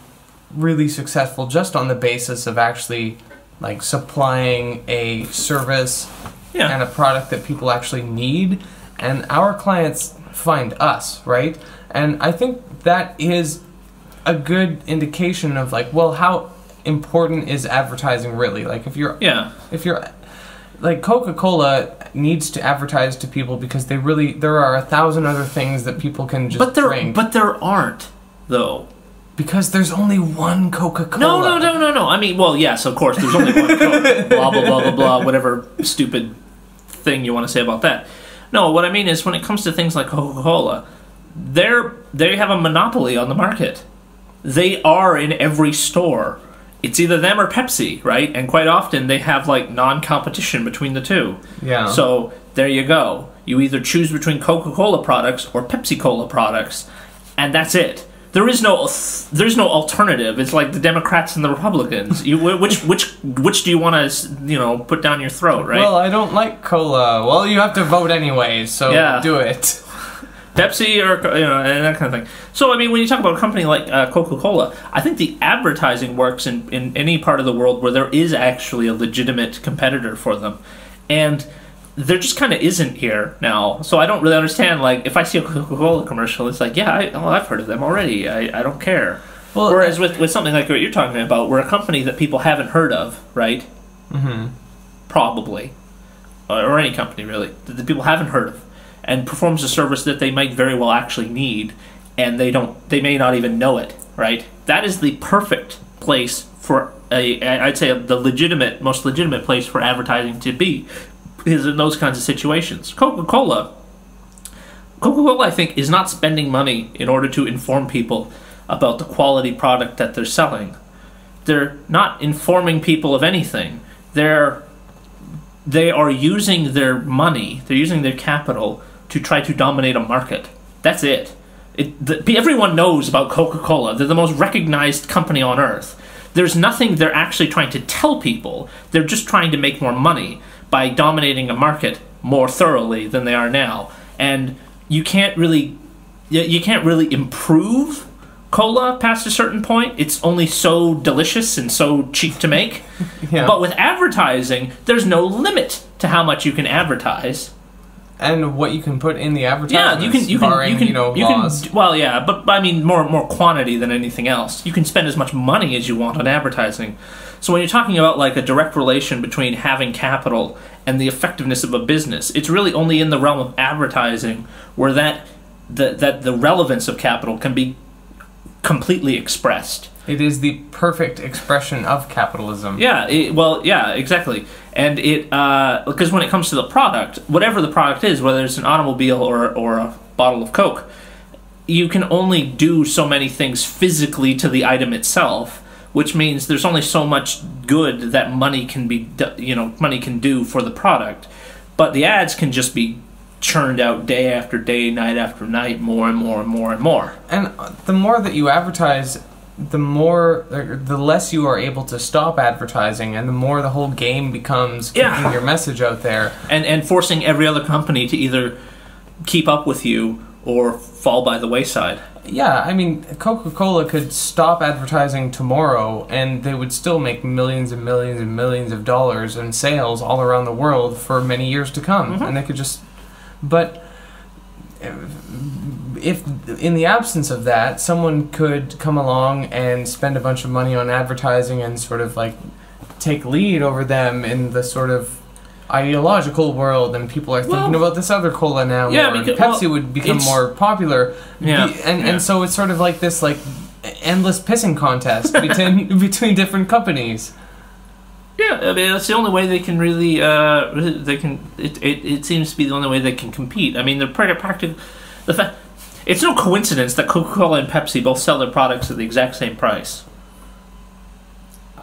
really successful just on the basis of actually, like, supplying a service and a product that people actually need, and our clients find us, right? And I think that is a good indication of, like, well, how important is advertising really? Like, if you're like, Coca-Cola needs to advertise to people because there are 1,000 other things that people can just drink. But there aren't, though. Because there's only one Coca-Cola. No. I mean, well, yes, of course, there's only one Coke. Blah, blah, blah, blah, blah, whatever stupid thing you want to say about that. No, what I mean is when it comes to things like Coca-Cola, they have a monopoly on the market. They are in every store. It's either them or Pepsi, right? And quite often they have, like, non-competition between the two. Yeah. So there you go. You either choose between Coca-Cola products or Pepsi-Cola products, and that's it. There's no alternative. It's like the Democrats and the Republicans. Which do you want to put down your throat, right? Well, I don't like cola. Well, you have to vote anyway, so do it. Pepsi or and that kind of thing. So I mean, when you talk about a company like Coca-Cola, I think the advertising works in any part of the world where there is actually a legitimate competitor for them, and there just kind of isn't here now. So I don't really understand, like, if I see a Coca-Cola commercial, it's like, yeah, I've heard of them already. I don't care. Well, whereas with something like what you're talking about, we're a company that people haven't heard of, right? Mm-hmm. Probably. Or any company, really, that people haven't heard of, and performs a service that they might very well actually need, and they may not even know it, right? That is the perfect place for I'd say the most legitimate place for advertising to be, is in those kinds of situations. Coca-Cola, I think, is not spending money in order to inform people about the quality product that they're selling. They're not informing people of anything. They are using their money, they're using their capital to try to dominate a market. That's it. Everyone knows about Coca-Cola. They're the most recognized company on earth. There's nothing they're actually trying to tell people. They're just trying to make more money by dominating a market more thoroughly than they are now. And you can't really improve cola past a certain point. It's only so delicious and so cheap to make. Yeah. But with advertising, there's no limit to how much you can advertise. And what you can put in the advertisement. Yeah, you can laws. Well, yeah, but I mean more quantity than anything else. You can spend as much money as you want on advertising. So when you're talking about, like, a direct relation between having capital and the effectiveness of a business, it's really only in the realm of advertising where the relevance of capital can be completely expressed. It is the perfect expression of capitalism. Yeah, yeah, exactly. And because when it comes to the product, whatever the product is, whether it's an automobile or a bottle of Coke, you can only do so many things physically to the item itself, which means there's only so much good that money can do for the product. But the ads can just be churned out day after day, night after night, more and more and more and more. And the more that you advertise, the less you are able to stop advertising, and the more the whole game becomes keeping your message out there. And forcing every other company to either keep up with you or fall by the wayside. Yeah, I mean, Coca-Cola could stop advertising tomorrow, and they would still make millions and millions and millions of dollars in sales all around the world for many years to come. Mm-hmm. And they could just... But if, in the absence of that, someone could come along and spend a bunch of money on advertising and sort of, like, take lead over them in the sort of ideological world, and people are thinking about this other cola now. Yeah, because Pepsi would become more popular. Yeah, and so it's sort of like this like endless pissing contest between different companies. Yeah, I mean that's the only way they can really It seems to be the only way they can compete. I mean they're practically it's no coincidence that Coca-Cola and Pepsi both sell their products at the exact same price.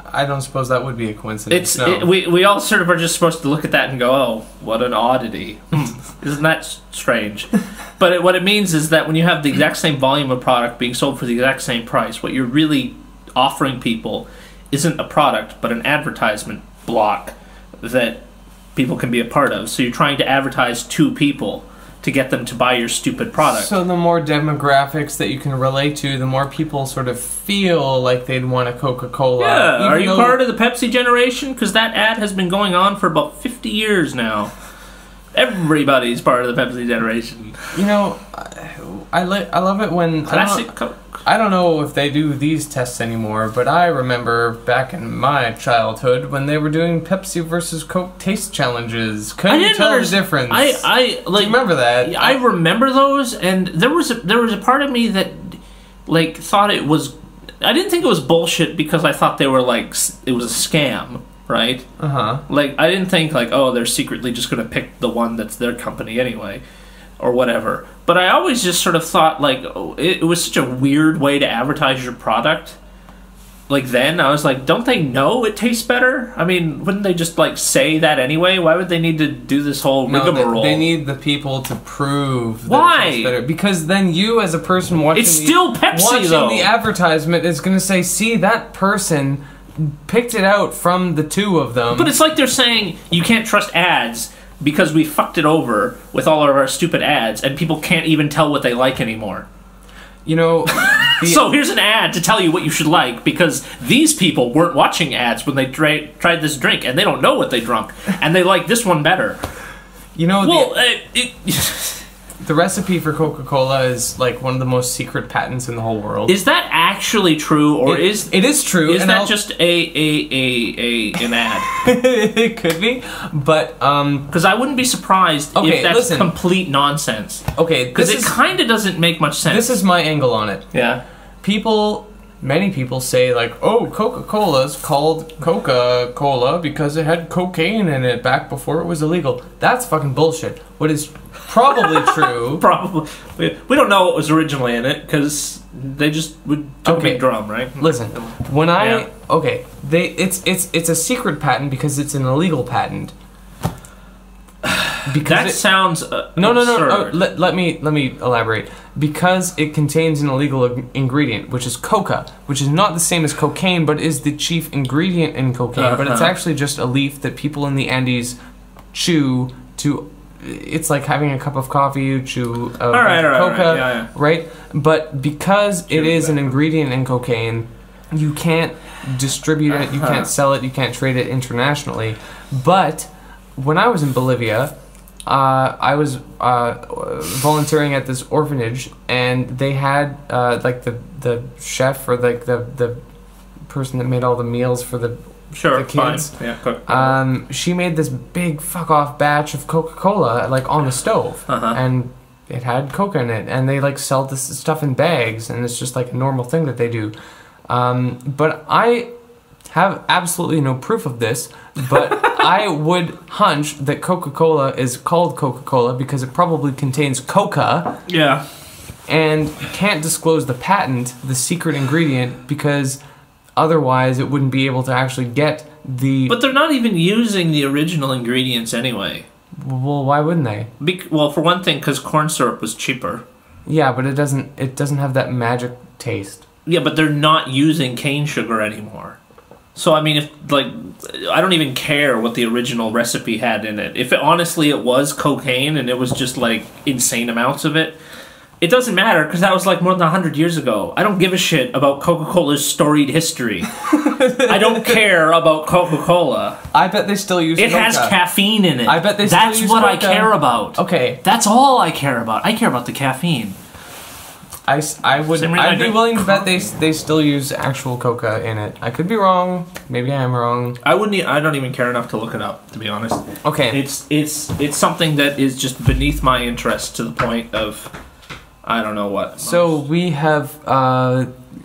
I don't suppose that would be a coincidence. We all sort of are just supposed to look at that and go, oh, what an oddity. Isn't that strange? But what it means is that when you have the exact same volume of product being sold for the exact same price, what you're really offering people isn't a product, but an advertisement block that people can be a part of. So you're trying to advertise to people to get them to buy your stupid product. So the more demographics that you can relate to, the more people sort of feel like they'd want a Coca-Cola. Yeah, are you part of the Pepsi generation? Because that ad has been going on for about 50 years now. Everybody's part of the Pepsi generation. You know, I love it when... Classic Coke. I don't know if they do these tests anymore, but I remember back in my childhood when they were doing Pepsi versus Coke taste challenges. Couldn't you tell the difference? Do you remember that? I remember those, and there was a part of me that like thought it was. I didn't think it was bullshit because I thought they were like it was a scam, right? Like I didn't think like they're secretly just gonna pick the one that's their company anyway, or whatever. But I always just sort of thought, like, it was such a weird way to advertise your product. Like, then, I was like, don't they know it tastes better? I mean, wouldn't they just, like, say that anyway? Why would they need to do this whole rigmarole? They need the people to prove that it tastes better. Because then you, as a person watching the advertisement, is going to say, see, that person picked it out from the two of them. But it's like they're saying, you can't trust ads because we fucked it over with all of our stupid ads, and people can't even tell what they like anymore. You know... So here's an ad to tell you what you should like, because these people weren't watching ads when they tried this drink, and they don't know what they drunk, and they like this one better. You know... The recipe for Coca-Cola is like one of the most secret patents in the whole world. Is that actually true, or is it is true? Is that just an ad? It could be, but because I wouldn't be surprised if that's complete nonsense. Okay, because it kind of doesn't make much sense. This is my angle on it. Yeah, many people say like, oh, Coca-Cola's called Coca-Cola because it had cocaine in it back before it was illegal. That's fucking bullshit. What is probably true... Probably. We don't know what was originally in it because they just would took a big drum, right? Listen, when it's a secret patent because it's an illegal patent. That sounds no. Let me elaborate. Because it contains an illegal ingredient, which is coca, which is not the same as cocaine, but is the chief ingredient in cocaine. But it's actually just a leaf that people in the Andes chew to. It's like having a cup of coffee. You chew coca, right? But because it is an ingredient in cocaine, you can't distribute it, you can't sell it, you can't trade it internationally. But when I was in Bolivia, I was volunteering at this orphanage, and they had like the chef or like the person that made all the meals for the kids. Fine. Yeah, cook. She made this big fuck off batch of Coca-Cola like on the stove, and it had coca in it, and they like sell this stuff in bags, and it's just like a normal thing that they do. But I have absolutely no proof of this, but I would hunch that Coca-Cola is called Coca-Cola because it probably contains coca. Yeah. And can't disclose the patent, the secret ingredient, because otherwise it wouldn't be able to actually get the... But they're not even using the original ingredients anyway. Well, why wouldn't they? Well, for one thing, because corn syrup was cheaper. Yeah, but it doesn't have that magic taste. Yeah, but they're not using cane sugar anymore. So, I mean, I don't even care what the original recipe had in it. If honestly it was cocaine and it was just, like, insane amounts of it, it doesn't matter, because that was, like, more than 100 years ago. I don't give a shit about Coca-Cola's storied history. I don't care about Coca-Cola. I bet they still use It coca. has caffeine in it. I bet they still That's use what I coca. care about. Okay. That's all I care about. I care about the caffeine. I'd be willing to bet they still use actual coca in it. I could be wrong. Maybe I am wrong. I don't even care enough to look it up, to be honest. Okay. It's something that is just beneath my interest to the point of I don't know what. So we have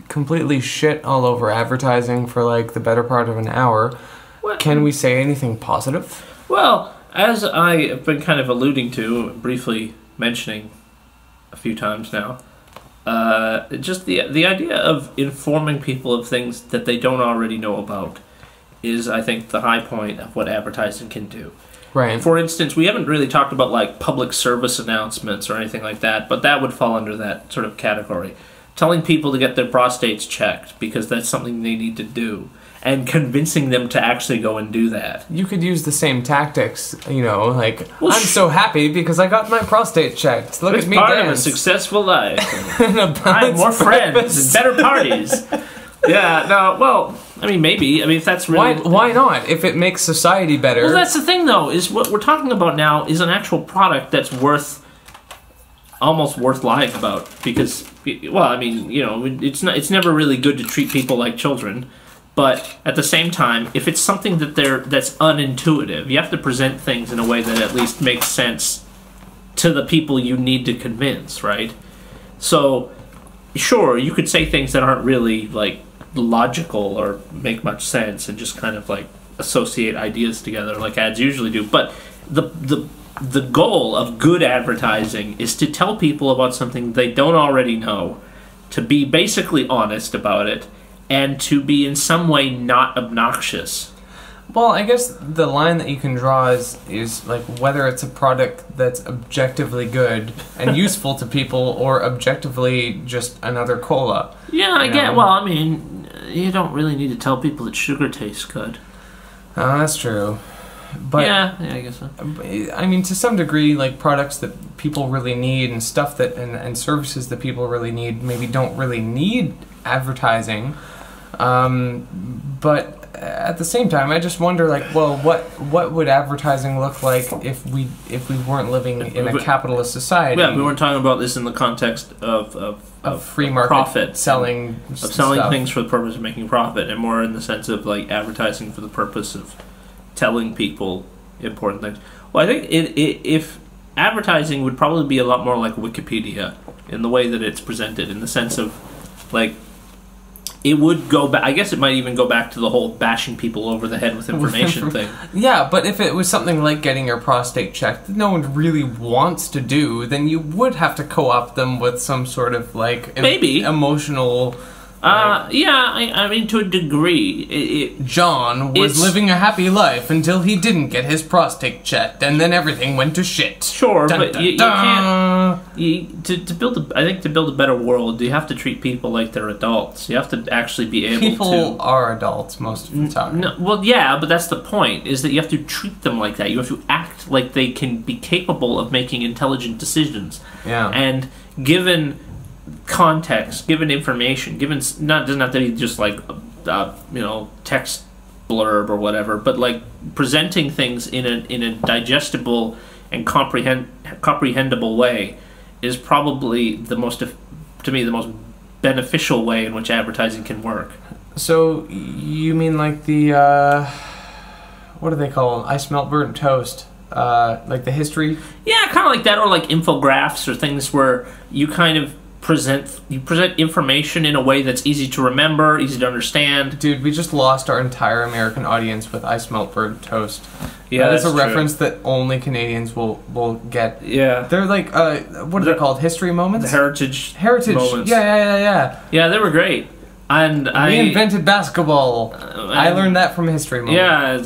completely shit all over advertising for like the better part of an hour. What? Can we say anything positive? Well, as I have been kind of alluding to, briefly mentioning a few times now, just the idea of informing people of things that they don't already know about is, I think, the high point of what advertising can do. Right. For instance, we haven't really talked about like public service announcements or anything like that, but that would fall under that sort of category. Telling people to get their prostates checked because that's something they need to do, and convincing them to actually go and do that. You could use the same tactics, you know, like, well, I'm so happy because I got my prostate checked. Look it's at me part dance. of a successful life. I have more friends and better parties. Yeah, no, well, I mean, maybe. I mean, if that's really... Why not? If it makes society better... Well, that's the thing, though, is what we're talking about now is an actual product that's almost worth lying about. Because, well, I mean, you know, it's never really good to treat people like children. But at the same time, if it's something that's unintuitive, you have to present things in a way that at least makes sense to the people you need to convince, right? So, sure, you could say things that aren't really, like, logical or make much sense and just kind of, like, associate ideas together like ads usually do. But the goal of good advertising is to tell people about something they don't already know, to be basically honest about it, and to be in some way not obnoxious. Well, I guess the line that you can draw is like whether it's a product that's objectively good and useful to people or objectively just another cola. Yeah, I get. Well, I mean, you don't really need to tell people that sugar tastes good. That's true. But yeah, I guess so. I mean, to some degree, like products that people really need and stuff that and services that people really need maybe don't really need advertising. But at the same time, I just wonder, like, well, what would advertising look like if we weren't living in a capitalist society? Yeah, we weren't talking about this in the context of free market profit, selling things for the purpose of making profit, and more in the sense of like advertising for the purpose of telling people important things. Well, I think if advertising would probably be a lot more like Wikipedia in the way that it's presented, in the sense of like. It would go back. I guess it might even go back to the whole bashing people over the head with information thing. Yeah, but if it was something like getting your prostate checked that no one really wants to do, then you would have to co-opt them with some sort of like maybe emotional. Yeah, I mean to a degree. John was living a happy life until he didn't get his prostate checked, and then everything went to shit. Sure, but you can't. To build a better world, you have to treat people like they're adults. You have to actually be able to. People are adults most of the time. No, well, yeah, but that's the point. Is that you have to treat them like that. You have to act like they can be capable of making intelligent decisions. Yeah, and given context, given information, doesn't have to be just like text blurb or whatever, but like presenting things in a digestible and comprehensible way is probably the most beneficial way in which advertising can work. So you mean like the what do they call them? I smelt burnt toast. Like the history? Yeah, kind of like that, or like infographics or things where you kind of present information in a way that's easy to remember, easy to understand. Dude, we just lost our entire American audience with I Smelt Burnt Toast. Yeah, that is a that's true. reference that only Canadians will get. Yeah. They're like, what are they called? History moments? The heritage moments. Yeah. Yeah, they were great. And we invented basketball. I learned that from a history moment. Yeah,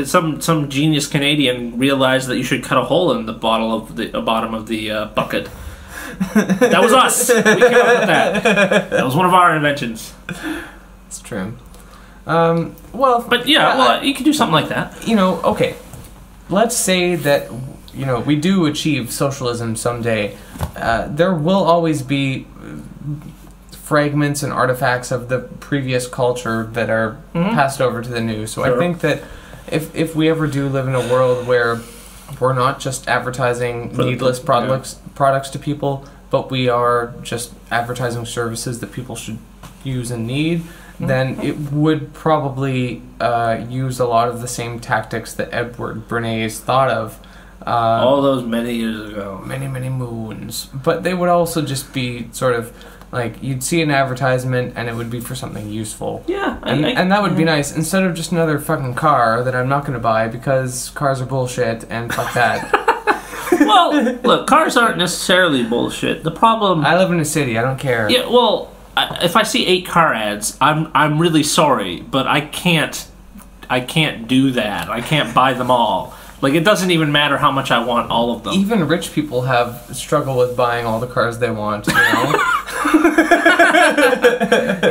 some genius Canadian realized that you should cut a hole in the bottom of the bucket. That was us. We came up with that. That was one of our inventions. It's true. But yeah, you could do something like that. Okay. Let's say that we do achieve socialism someday. There will always be fragments and artifacts of the previous culture that are passed over to the new. So I think that if we ever do live in a world where we're not just advertising needless products to people, but we are just advertising services that people should use and need, then it would probably use a lot of the same tactics that Edward Bernays thought of. All those many years ago. Many, many moons. But they would also just be sort of like, you'd see an advertisement and it would be for something useful. Yeah. And that would be nice, instead of just another fucking car that I'm not going to buy because cars are bullshit and fuck that. Well, look, cars aren't necessarily bullshit. The problem... I live in a city, I don't care. Yeah, well, if I see 8 car ads, I'm really sorry, but I can't do that. I can't buy them all. Like, it doesn't even matter how much I want all of them. Even rich people have struggle with buying all the cars they want,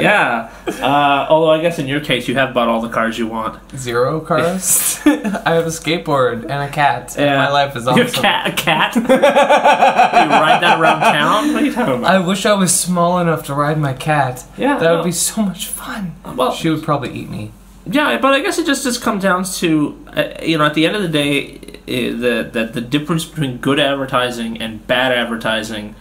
Yeah. Although I guess in your case, you have bought all the cars you want. 0 cars? I have a skateboard and a cat. And my life is awesome. You have a cat? You ride that around town? What are you talking about? I wish I was small enough to ride my cat. Yeah. That would be so much fun. Well, she would probably eat me. Yeah, but I guess it just comes down to, at the end of the day, the difference between good advertising and bad advertising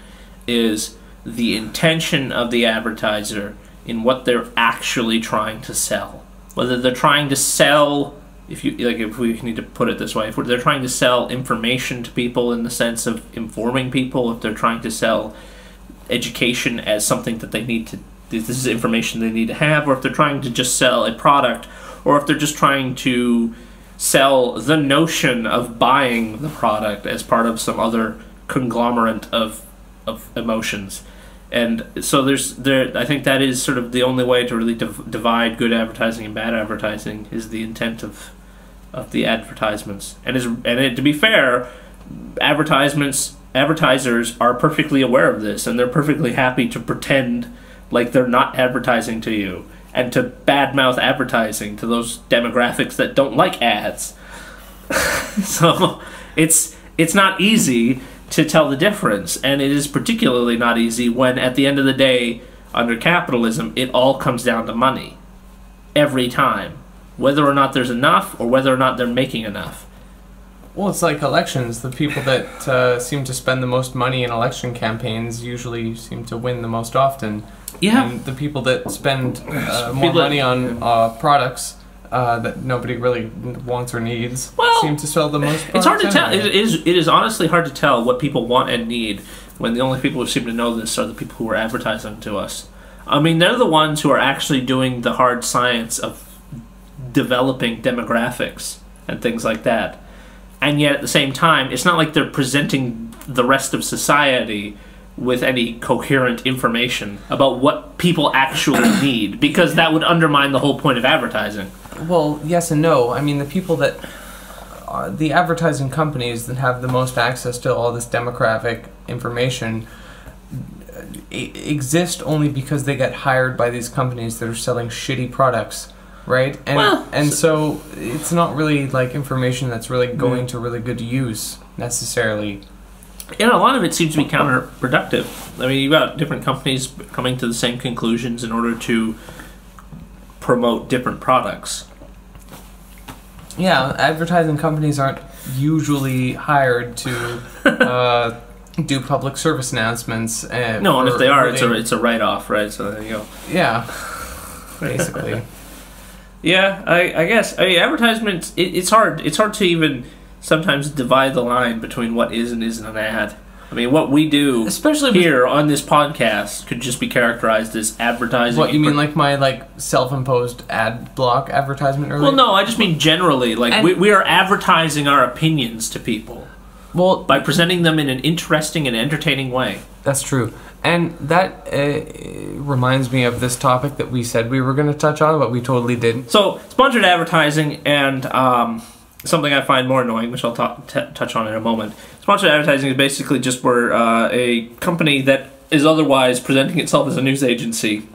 is the intention of the advertiser in what they're actually trying to sell. Whether they're trying to sell, if we need to put it this way, if they're trying to sell information to people in the sense of informing people, if they're trying to sell education as something that they need to, this is information they need to have, or if they're trying to just sell a product, or if they're just trying to sell the notion of buying the product as part of some other conglomerate of emotions. And so I think that is sort of the only way to really divide good advertising and bad advertising, is the intent of the advertisements. And to be fair, advertisers are perfectly aware of this, and they're perfectly happy to pretend like they're not advertising to you, and to badmouth advertising to those demographics that don't like ads. So it's not easy to tell the difference, and it is particularly not easy when, at the end of the day, under capitalism, it all comes down to money. Every time. Whether or not there's enough, or whether or not they're making enough. Well, it's like elections. The people that seem to spend the most money in election campaigns usually seem to win the most often. Yeah. And the people that spend more money on products that nobody really wants or needs seem to sell the most products. It's hard to tell. Anyway. It is honestly hard to tell what people want and need, when the only people who seem to know this are the people who are advertising to us. I mean, they're the ones who are actually doing the hard science of developing demographics and things like that. And yet, at the same time, it's not like they're presenting the rest of society with any coherent information about what people actually need, because that would undermine the whole point of advertising. Well, yes and no. I mean, the people that the advertising companies that have the most access to all this demographic information exist only because they get hired by these companies that are selling shitty products, right? And so it's not really like information that's really going to really good use necessarily. And a lot of it seems to be counterproductive. I mean, you've got different companies coming to the same conclusions in order to promote different products. Yeah, advertising companies aren't usually hired to do public service announcements. No, and if they are, it's a write-off, right? So there you go. Yeah, basically. Yeah, I guess. I mean, advertisements, it's hard. It's hard to even sometimes divide the line between what is and isn't an ad. I mean, what we do Especially here on this podcast could just be characterized as advertising. What, you mean like my self-imposed ad block advertisement earlier? Well, no, I just mean generally. Like, we are advertising our opinions to people. Well, by presenting them in an interesting and entertaining way. That's true. And that reminds me of this topic that we said we were going to touch on, but we totally didn't. So, sponsored advertising and something I find more annoying, which I'll touch on in a moment. Sponsored advertising is basically just where a company that is otherwise presenting itself as a news agency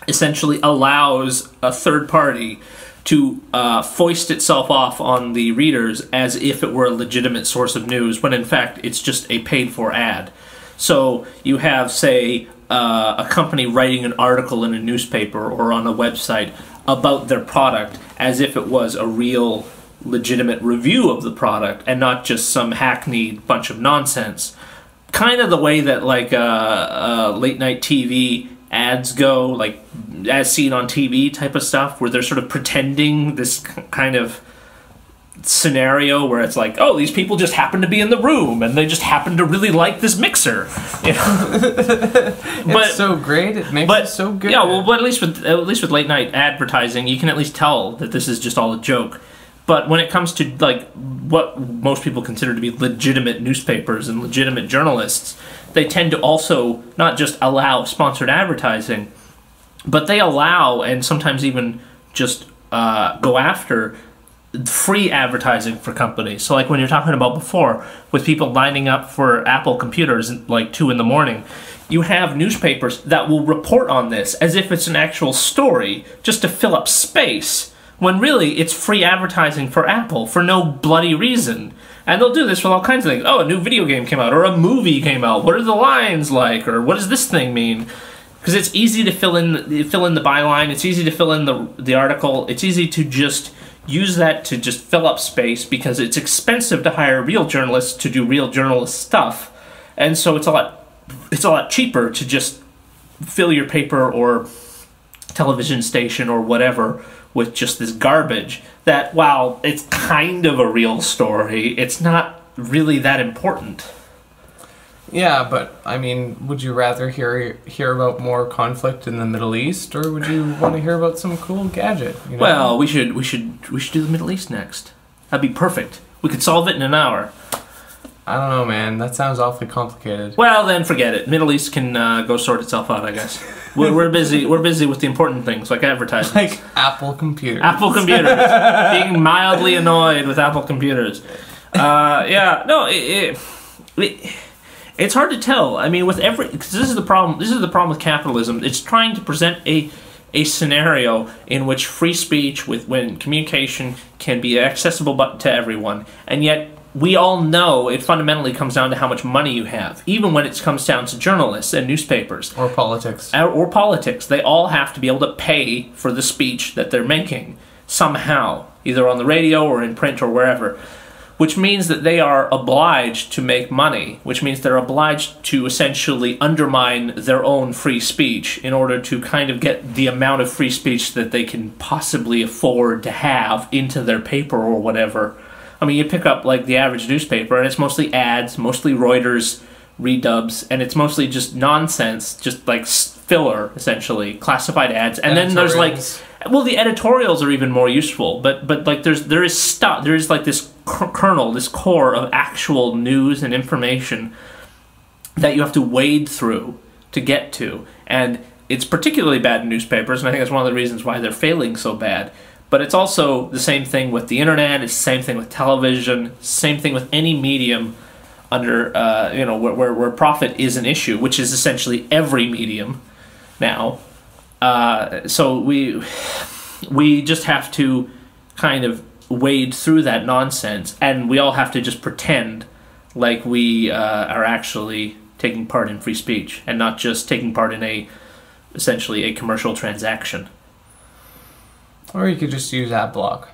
essentially allows a third party to foist itself off on the readers as if it were a legitimate source of news, when in fact it's just a paid-for ad. So you have, say, a company writing an article in a newspaper or on a website about their product as if it was a real, legitimate review of the product and not just some hackneyed bunch of nonsense. Kind of the way that, like, late-night TV ads go, like, as seen on TV type of stuff, where they're sort of pretending this kind of scenario where it's like, oh, these people just happen to be in the room and they just happen to really like this mixer. You know? It's so great. It makes it so good. Yeah, well, but at least with late night advertising, you can at least tell that this is just all a joke. But when it comes to, like, what most people consider to be legitimate newspapers and legitimate journalists, they tend to also not just allow sponsored advertising, but they allow and sometimes even just go after free advertising for companies. So, like when you're talking about before, with people lining up for Apple computers at like 2 in the morning, you have newspapers that will report on this as if it's an actual story just to fill up space, when really it's free advertising for Apple for no bloody reason. And they'll do this with all kinds of things. Oh, a new video game came out, or a movie came out. What are the lines like, or what does this thing mean? Because it's easy to fill in the byline. It's easy to fill in the article. It's easy to just use that to just fill up space, because it's expensive to hire real journalists to do real journalist stuff, and so it's a lot cheaper to just fill your paper or television station or whatever with just this garbage that, while it's kind of a real story, it's not really that important. Yeah, but I mean, would you rather hear about more conflict in the Middle East, or would you want to hear about some cool gadget? You know? Well, we should do the Middle East next. That'd be perfect. We could solve it in an hour. I don't know, man. That sounds awfully complicated. Well, then forget it. Middle East can go sort itself out, I guess. We're busy. We're busy with the important things like advertising, like Apple computers. Apple computers. Being mildly annoyed with Apple computers. Yeah, no. It's hard to tell. I mean, because this is the problem. This is the problem with capitalism. It's trying to present a scenario in which free speech, when communication can be accessible to everyone, and yet we all know it fundamentally comes down to how much money you have. Even when it comes down to journalists and newspapers or politics, they all have to be able to pay for the speech that they're making somehow, either on the radio or in print or wherever. Which means that they are obliged to make money, which means they're obliged to essentially undermine their own free speech in order to kind of get the amount of free speech that they can possibly afford to have into their paper or whatever. I mean, you pick up, like, the average newspaper, and it's mostly ads, mostly Reuters redubs, and it's mostly just nonsense, just, like, filler, essentially, classified ads. And then there's, like... Well, the editorials are even more useful, but like there is like this kernel, this core of actual news and information that you have to wade through to get to, and it's particularly bad in newspapers, and I think that's one of the reasons why they're failing so bad. But it's also the same thing with the internet. It's the same thing with television. Same thing with any medium under where profit is an issue, which is essentially every medium now. So we just have to kind of wade through that nonsense, and we all have to just pretend like we are actually taking part in free speech and not just taking part in essentially a commercial transaction. Or you could just use ad block.